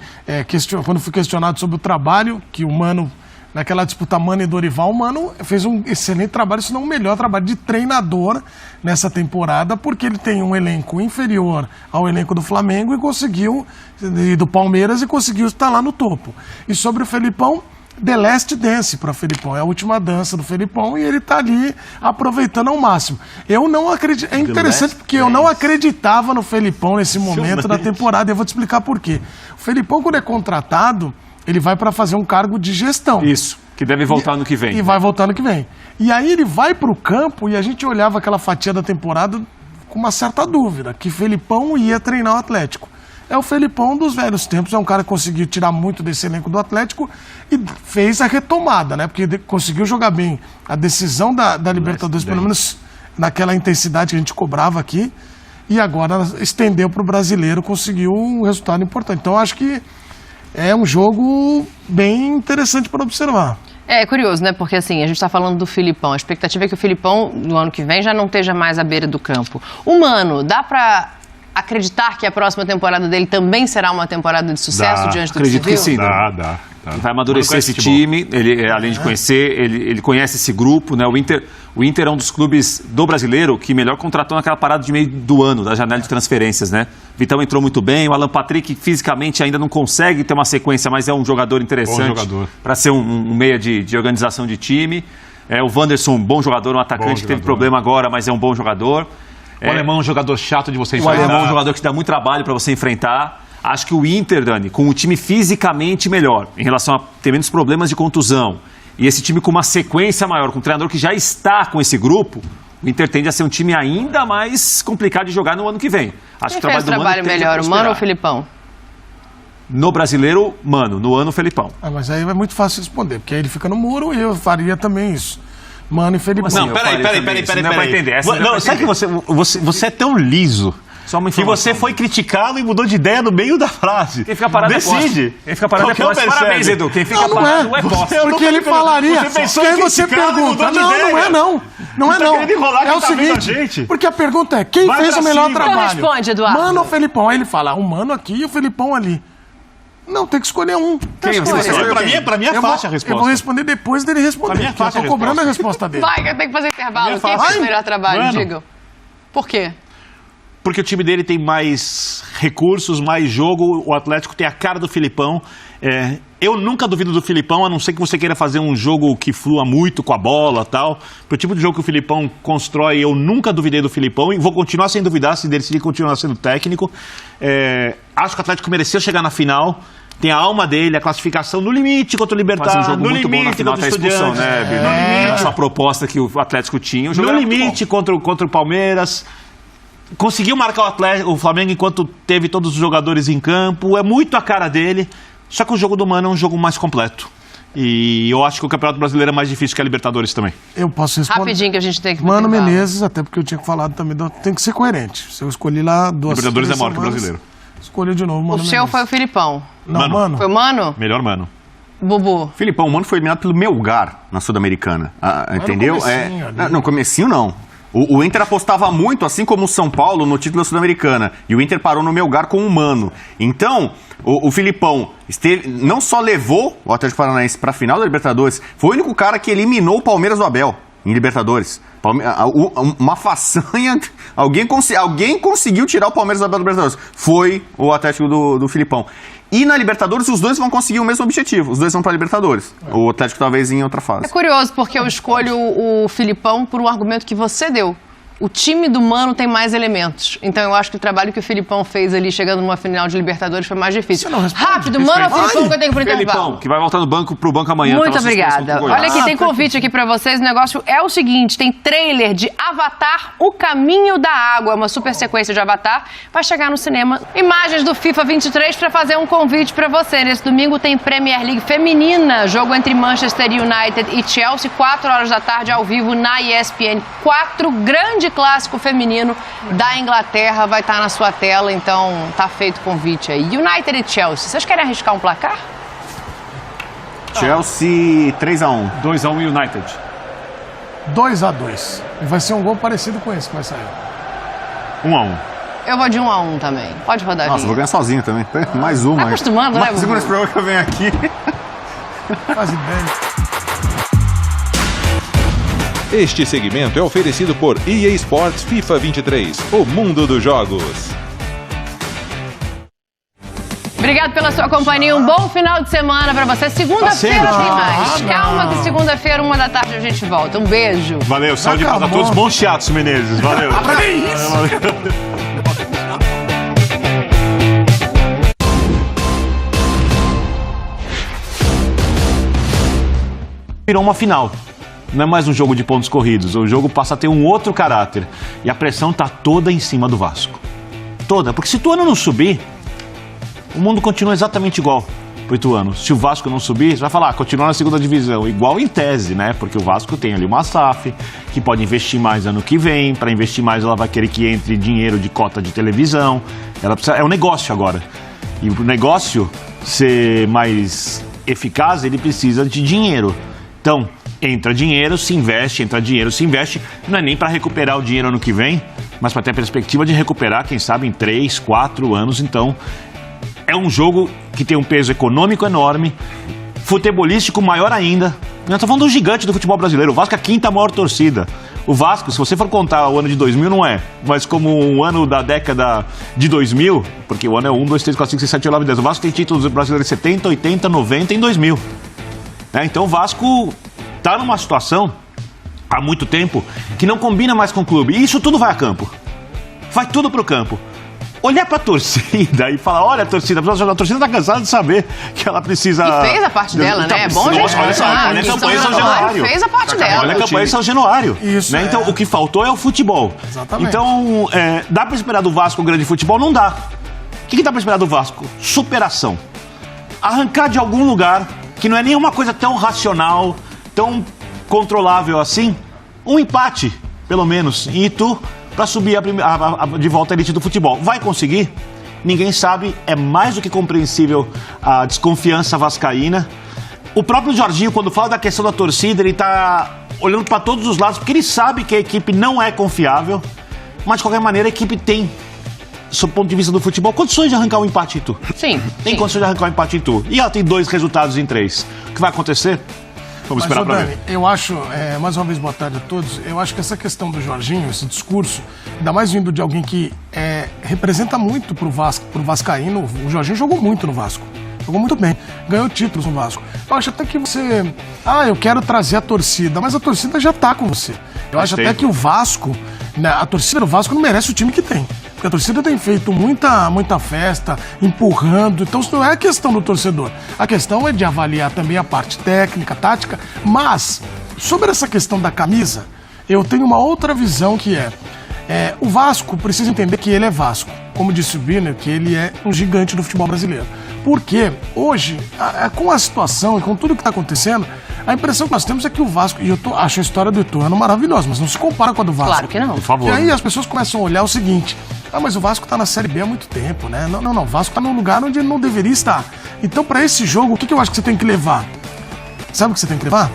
questionado sobre o trabalho que o Mano, naquela disputa Mano e Dorival, o Mano fez um excelente trabalho, se não o melhor trabalho de treinador nessa temporada, porque ele tem um elenco inferior ao elenco do Flamengo e do Palmeiras e conseguiu estar lá no topo. E sobre o Felipão, The Last Dance para o Felipão, é a última dança do Felipão e ele está ali aproveitando ao máximo. Eu não acredito, é interessante porque eu não acreditava no Felipão nesse momento da temporada e eu vou te explicar por quê. O Felipão, quando é contratado, Ele vai para fazer um cargo de gestão. Isso, que deve voltar ano que vem. E vai voltar ano que vem. E aí ele vai para o campo e a gente olhava aquela fatia da temporada com uma certa dúvida, que Felipão ia treinar o Atlético. É o Felipão dos velhos tempos, é um cara que conseguiu tirar muito desse elenco do Atlético e fez a retomada, né? Porque conseguiu jogar bem a decisão da Libertadores, pelo menos naquela intensidade que a gente cobrava aqui, e agora estendeu para o brasileiro, conseguiu um resultado importante. Então acho que é um jogo bem interessante para observar. É curioso, né? Porque assim, a gente tá falando do Felipão. A expectativa é que o Felipão, no ano que vem, já não esteja mais à beira do campo. O Mano, dá pra acreditar que a próxima temporada dele também será uma temporada de sucesso diante do Acredito que sim. Dá. Vai amadurecer esse time, ele, além de conhecer, ele conhece esse grupo, né? O Inter é um dos clubes do brasileiro que melhor contratou naquela parada de meio do ano, da janela de transferências, né? Vitão entrou muito bem, o Alan Patrick fisicamente ainda não consegue ter uma sequência, mas é um jogador interessante para ser um meia de organização de time. O Wanderson, bom jogador, um atacante que teve problema agora, mas é um bom jogador. O alemão é um jogador chato de você enfrentar. O alemão é um jogador que dá muito trabalho para você enfrentar. Acho que o Inter, Dani, com o time fisicamente melhor, em relação a ter menos problemas de contusão, e esse time com uma sequência maior, com um treinador que já está com esse grupo, o Inter tende a ser um time ainda mais complicado de jogar no ano que vem. Acho Quem fez o trabalho melhor, o Mano ou o Felipão? No brasileiro, Mano. No ano, o Felipão. Mas aí é muito fácil responder, porque aí ele fica no muro e eu faria também isso. Mano e Felipão. Não, peraí. Não é pra entender. Sabe que você é tão liso que você foi criticado e mudou de ideia no meio da frase. Quem fica parado Decide. Quem fica parado é posse. Parabéns, Edu. Quem fica parado é posse. Porque ele falaria. Porque aí você pergunta. Não é não. Não é não. É o seguinte. Porque a pergunta é: quem fez o melhor trabalho? Então responde, Eduardo. Mano ou Felipão? Aí ele fala: o Mano aqui e o Felipão ali. Não, tem que escolher um. Quem você escolhe? Pra mim é fácil a resposta. Eu vou responder depois dele responder. Pra mim é fácil. Eu tô cobrando a resposta dele. Vai, eu tenho que fazer intervalo. Quem fez o melhor trabalho? Digam. Por quê? Porque o time dele tem mais recursos, mais jogo. O Atlético tem a cara do Felipão. Eu nunca duvido do Felipão, a não ser que você queira fazer um jogo que flua muito com a bola e tal. Pro tipo de jogo que o Felipão constrói, eu nunca duvidei do Felipão e vou continuar sem duvidar se ele decidir continuar sendo técnico. Acho que o Atlético mereceu chegar na final. Tem a alma dele, a classificação no limite contra o Libertad. Faz um jogo no muito bom na limite final, contra o até a expulsão, Estudiantes. né, Bino? A sua proposta que o Atlético tinha. No limite contra o Palmeiras. Conseguiu marcar o Flamengo enquanto teve todos os jogadores em campo. É muito a cara dele. Só que o jogo do Mano é um jogo mais completo. E eu acho que o Campeonato Brasileiro é mais difícil que a Libertadores também. Eu posso responder. Rapidinho que a gente tem que... Mano Menezes, até porque eu tinha falado também, tem que ser coerente. Se eu escolhi lá duas... Libertadores é maior que o brasileiro. Escolhi de novo, Mano O seu foi o Felipão. Não, Mano. Foi o Mano? Melhor Mano. Bubu. Felipão, o Mano foi eliminado pelo Melgar na Sul-Americana. Entendeu? No comecinho, não. O Inter apostava muito, assim como o São Paulo, no título da Sul-Americana. E o Inter parou no Melgar com o Mano. Então, o Felipão não só levou o Atlético Paranaense para a final da Libertadores, foi o único cara que eliminou o Palmeiras do Abel em Libertadores. Uma façanha. Alguém conseguiu tirar o Palmeiras do Abel da Libertadores. Foi o Atlético do Felipão. E na Libertadores, os dois vão conseguir o mesmo objetivo. Os dois vão para a Libertadores. O Atlético talvez em outra fase. É curioso, porque eu escolho o Felipão por um argumento que você deu. O time do Mano tem mais elementos. Então eu acho que o trabalho que o Felipão fez ali, chegando numa final de Libertadores, foi mais difícil. Rápido, Mano ou Felipão que eu tenho pro intervalo? Felipão, que vai voltar pro banco amanhã. Muito obrigada. Olha aqui, tem convite aqui pra vocês. O negócio é o seguinte, tem trailer de Avatar, O Caminho da Água. Uma super sequência de Avatar. Vai chegar no cinema. Imagens do FIFA 23 pra fazer um convite pra você. Nesse domingo tem Premier League feminina. Jogo entre Manchester United e Chelsea. 4 horas da tarde, ao vivo, na ESPN. 4 grandes clássico feminino da Inglaterra vai estar na sua tela, então tá feito o convite aí. United e Chelsea, vocês querem arriscar um placar? Chelsea 3-1. 2-1 United. 2-2. E vai ser um gol parecido com esse que vai sair. 1-1. Eu vou de 1-1 também. Pode rodar. Nossa, vou ganhar sozinho também. Mais uma. Tá acostumando, né? Mais uma nesse programa que eu venho aqui. Faz ideia. Este segmento é oferecido por EA Sports FIFA 23, o mundo dos jogos. Obrigado pela sua companhia, um bom final de semana pra você. Segunda-feira tem mais. Calma que segunda-feira, 1 da tarde, a gente volta. Um beijo. Valeu, saúde e paz a todos. Bons teatros, Menezes. Valeu. virou uma final. Não é mais um jogo de pontos corridos. O jogo passa a ter um outro caráter. E a pressão tá toda em cima do Vasco. Toda. Porque se o Ituano não subir, o mundo continua exatamente igual pro Ituano. Se o Vasco não subir, você vai falar, continua na segunda divisão. Igual em tese, né? Porque o Vasco tem ali uma SAF, que pode investir mais ano que vem. Para investir mais, ela vai querer que entre dinheiro de cota de televisão. Ela precisa, é um negócio agora. E para o negócio ser mais eficaz, ele precisa de dinheiro. Então, entra dinheiro, se investe, entra dinheiro, se investe. Não é nem para recuperar o dinheiro ano que vem, mas para ter a perspectiva de recuperar, quem sabe, em 3, 4 anos. Então, é um jogo que tem um peso econômico enorme, futebolístico maior ainda. Nós estamos falando do gigante do futebol brasileiro. O Vasco é a 5ª maior torcida. O Vasco, se você for contar o ano de 2000, não é. Mas como o ano da década de 2000, porque o ano é 1, 2, 3, 4, 5, 6, 7, 8, 9, 10. O Vasco tem títulos brasileiros em 70, 80, 90 e em 2000. Então o Vasco está numa situação, há muito tempo, que não combina mais com o clube. E isso tudo vai a campo. Vai tudo pro campo. Olhar pra torcida e falar, olha a torcida tá cansada de saber que ela precisa... E fez a parte dela, né? É bom a gente falar. Olha a campanha São Januário. Fez a parte dela. Olha a campanha São Januário. Isso, né? Então, o que faltou é o futebol. Exatamente. Então, dá pra esperar do Vasco um grande futebol? Não dá. O que dá pra esperar do Vasco? Superação. Arrancar de algum lugar, que não é nenhuma coisa tão racional, tão controlável assim, um empate, pelo menos, em Itu, para subir de volta à elite do futebol. Vai conseguir? Ninguém sabe, é mais do que compreensível a desconfiança vascaína. O próprio Jorginho, quando fala da questão da torcida, ele está olhando para todos os lados, porque ele sabe que a equipe não é confiável, mas de qualquer maneira a equipe tem, sob o ponto de vista do futebol, condições de arrancar um empate em Itu. Sim. Tem condições de arrancar um empate em Itu. E ela tem 2 resultados em 3. O que vai acontecer? Vamos esperar para ver. Eu acho, mais uma vez, boa tarde a todos, eu acho que essa questão do Jorginho, esse discurso, ainda mais vindo de alguém que representa muito pro Vasco, pro vascaíno, o Jorginho jogou muito no Vasco. Jogou muito bem, ganhou títulos no Vasco. Eu acho até que você... eu quero trazer a torcida, mas a torcida já tá com você. Eu acho até que o Vasco, né, a torcida do Vasco não merece o time que tem. Porque a torcida tem feito muita festa, empurrando. Então isso não é a questão do torcedor. A questão é de avaliar também a parte técnica, tática. Mas, sobre essa questão da camisa, eu tenho uma outra visão que o Vasco precisa entender que ele é Vasco. Como disse o Birner, que ele é um gigante do futebol brasileiro. Porque hoje, com a situação e com tudo que está acontecendo, a impressão que nós temos é que o Vasco, e eu acho a história do Ituano maravilhosa, mas não se compara com a do Vasco. Claro que não. Por favor. E aí as pessoas começam a olhar o seguinte, mas o Vasco tá na Série B há muito tempo, né? Não, o Vasco tá num lugar onde ele não deveria estar. Então, pra esse jogo, o que eu acho que você tem que levar? Sabe o que você tem que levar?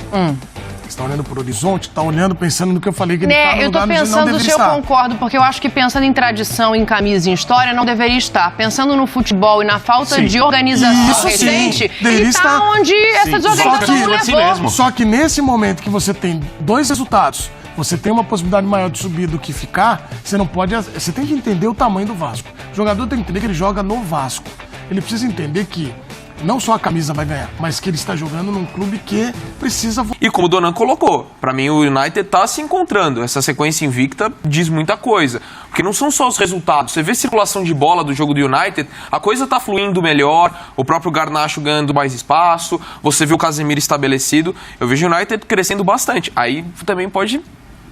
Você tá olhando pro horizonte, tá olhando, pensando no que eu falei, que ele tá no eu tô lugar onde ele não pensando deveria se eu estar. concordo, porque eu acho que pensando em tradição, em camisa, em história, não deveria estar. Pensando no futebol e na falta de organização Isso, recente, sim. Deveria ele tá estar. onde essa desorganização não assim levou. mesmo. Só que nesse momento que você tem 2 resultados, você tem uma possibilidade maior de subir do que ficar, você não pode... Você tem que entender o tamanho do Vasco. O jogador tem que entender que ele joga no Vasco. Ele precisa entender que não só a camisa vai ganhar, mas que ele está jogando num clube que precisa... E como o Donan colocou, pra mim o United tá se encontrando. Essa sequência invicta diz muita coisa. Porque não são só os resultados. Você vê a circulação de bola do jogo do United, a coisa tá fluindo melhor, o próprio Garnacho ganhando mais espaço, você vê o Casemiro estabelecido. Eu vejo o United crescendo bastante. Aí também pode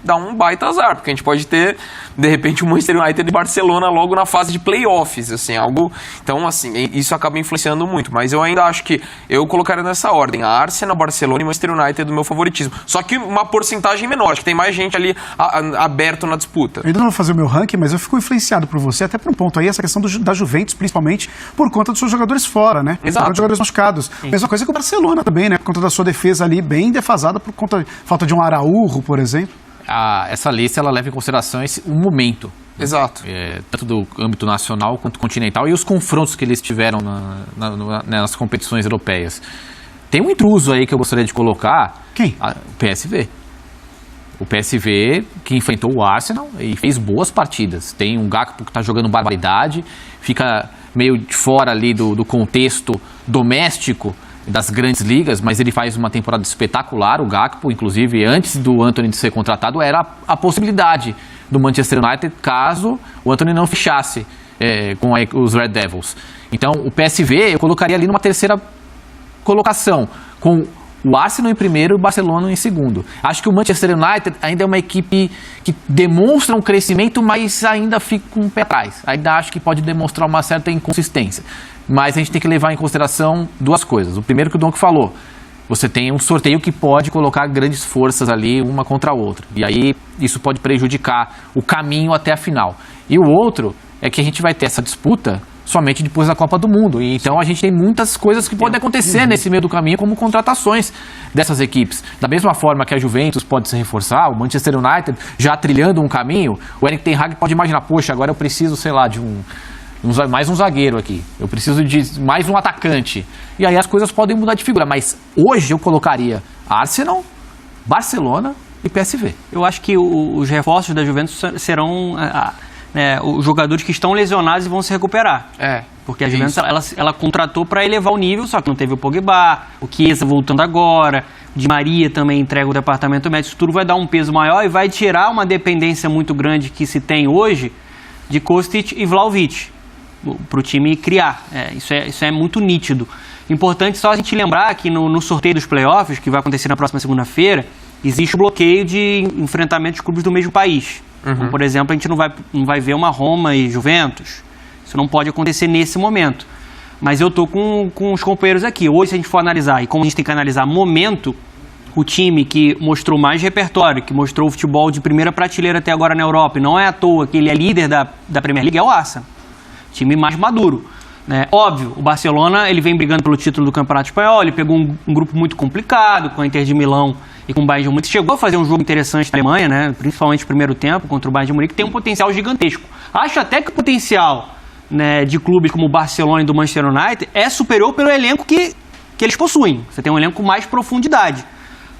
dar um baita azar, porque a gente pode ter, de repente, o Manchester United e Barcelona logo na fase de playoffs, assim, algo... Então, assim, isso acaba influenciando muito, mas eu ainda acho que eu colocaria nessa ordem, a Arsenal, Barcelona e Manchester United do meu favoritismo. Só que uma porcentagem menor, acho que tem mais gente ali aberto na disputa. Eu ainda não vou fazer o meu ranking, mas eu fico influenciado por você, até por um ponto aí, essa questão da Juventus, principalmente, por conta dos seus jogadores fora, né? Exato. Por jogadores machucados. Mesma coisa que o Barcelona também, né? Por conta da sua defesa ali bem defasada, por conta da falta de um Araújo, por exemplo. Essa lista ela leva em consideração o momento. Exato. Tanto do âmbito nacional quanto continental e os confrontos que eles tiveram nas competições europeias. Tem um intruso aí que eu gostaria de colocar. Quem? O PSV. O PSV que enfrentou o Arsenal e fez boas partidas. Tem um Gakpo que está jogando barbaridade, fica meio de fora ali do contexto doméstico das grandes ligas, mas ele faz uma temporada espetacular. O Gakpo, inclusive, antes do Antony ser contratado, era a possibilidade do Manchester United caso o Antony não fechasse com os Red Devils. Então, o PSV eu colocaria ali numa terceira colocação, com o Arsenal em primeiro e o Barcelona em segundo. Acho que o Manchester United ainda é uma equipe que demonstra um crescimento, mas ainda fica com o pé atrás. Ainda acho que pode demonstrar uma certa inconsistência. Mas a gente tem que levar em consideração duas coisas. O primeiro que o Donk falou, você tem um sorteio que pode colocar grandes forças ali, uma contra a outra. E aí isso pode prejudicar o caminho até a final. E o outro é que a gente vai ter essa disputa somente depois da Copa do Mundo. E então a gente tem muitas coisas que podem acontecer nesse meio do caminho, como contratações dessas equipes. Da mesma forma que a Juventus pode se reforçar, o Manchester United já trilhando um caminho, o Erik ten Hag pode imaginar, poxa, agora eu preciso, sei lá, de mais um zagueiro aqui. Eu preciso de mais um atacante. E aí as coisas podem mudar de figura. Mas hoje eu colocaria Arsenal, Barcelona e PSV. Eu acho que os reforços da Juventus serão os jogadores que estão lesionados e vão se recuperar. Porque a Juventus ela contratou para elevar o nível, só que não teve o Pogba, o Chiesa voltando agora, o Di Maria também entrega o departamento médico. Isso tudo vai dar um peso maior e vai tirar uma dependência muito grande que se tem hoje de Kostic e Vlahovic para o time criar. Isso é muito nítido. Importante só a gente lembrar que no sorteio dos playoffs, que vai acontecer na próxima segunda-feira, existe o bloqueio de enfrentamento de clubes do mesmo país. Como, por exemplo, a gente não vai ver uma Roma e Juventus. Isso não pode acontecer nesse momento. Mas eu estou com os companheiros aqui. Hoje, se a gente for analisar, e como a gente tem que analisar momento, o time que mostrou mais repertório, que mostrou o futebol de primeira prateleira até agora na Europa, e não é à toa que ele é líder da Premier League, é o Arsenal. Time mais maduro. Óbvio, o Barcelona ele vem brigando pelo título do Campeonato Espanhol, ele pegou um grupo muito complicado, com a Inter de Milão e com o Bayern de Munique. Chegou a fazer um jogo interessante na Alemanha, principalmente no primeiro tempo, contra o Bayern de Munique, tem um potencial gigantesco. Acho até que o potencial de clubes como o Barcelona e do Manchester United é superior pelo elenco que eles possuem. Você tem um elenco com mais profundidade.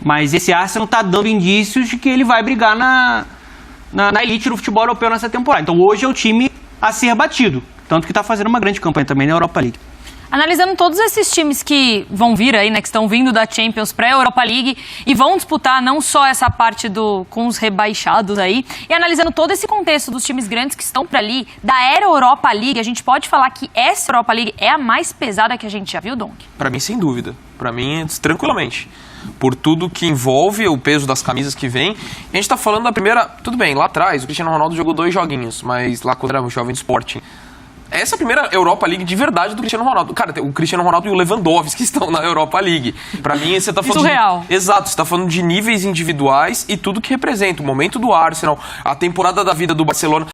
Mas esse Arsenal está dando indícios de que ele vai brigar na elite do futebol europeu nessa temporada. Então hoje é o time a ser batido. Tanto que está fazendo uma grande campanha também na Europa League. Analisando todos esses times que vão vir aí, que estão vindo da Champions para a Europa League e vão disputar não só essa parte com os rebaixados aí, e analisando todo esse contexto dos times grandes que estão para ali, da era Europa League, a gente pode falar que essa Europa League é a mais pesada que a gente já viu, Donk? Para mim, sem dúvida. Para mim, tranquilamente. Por tudo que envolve o peso das camisas que vem. A gente está falando da primeira... Tudo bem, lá atrás o Cristiano Ronaldo jogou 2 joguinhos, mas lá quando era um jovem do Sporting. Essa é a primeira Europa League de verdade do Cristiano Ronaldo. Cara, o Cristiano Ronaldo e o Lewandowski estão na Europa League. Pra mim, você tá falando... Surreal. Exato, você tá falando de níveis individuais e tudo que representa. O momento do Arsenal, a temporada da vida do Barcelona.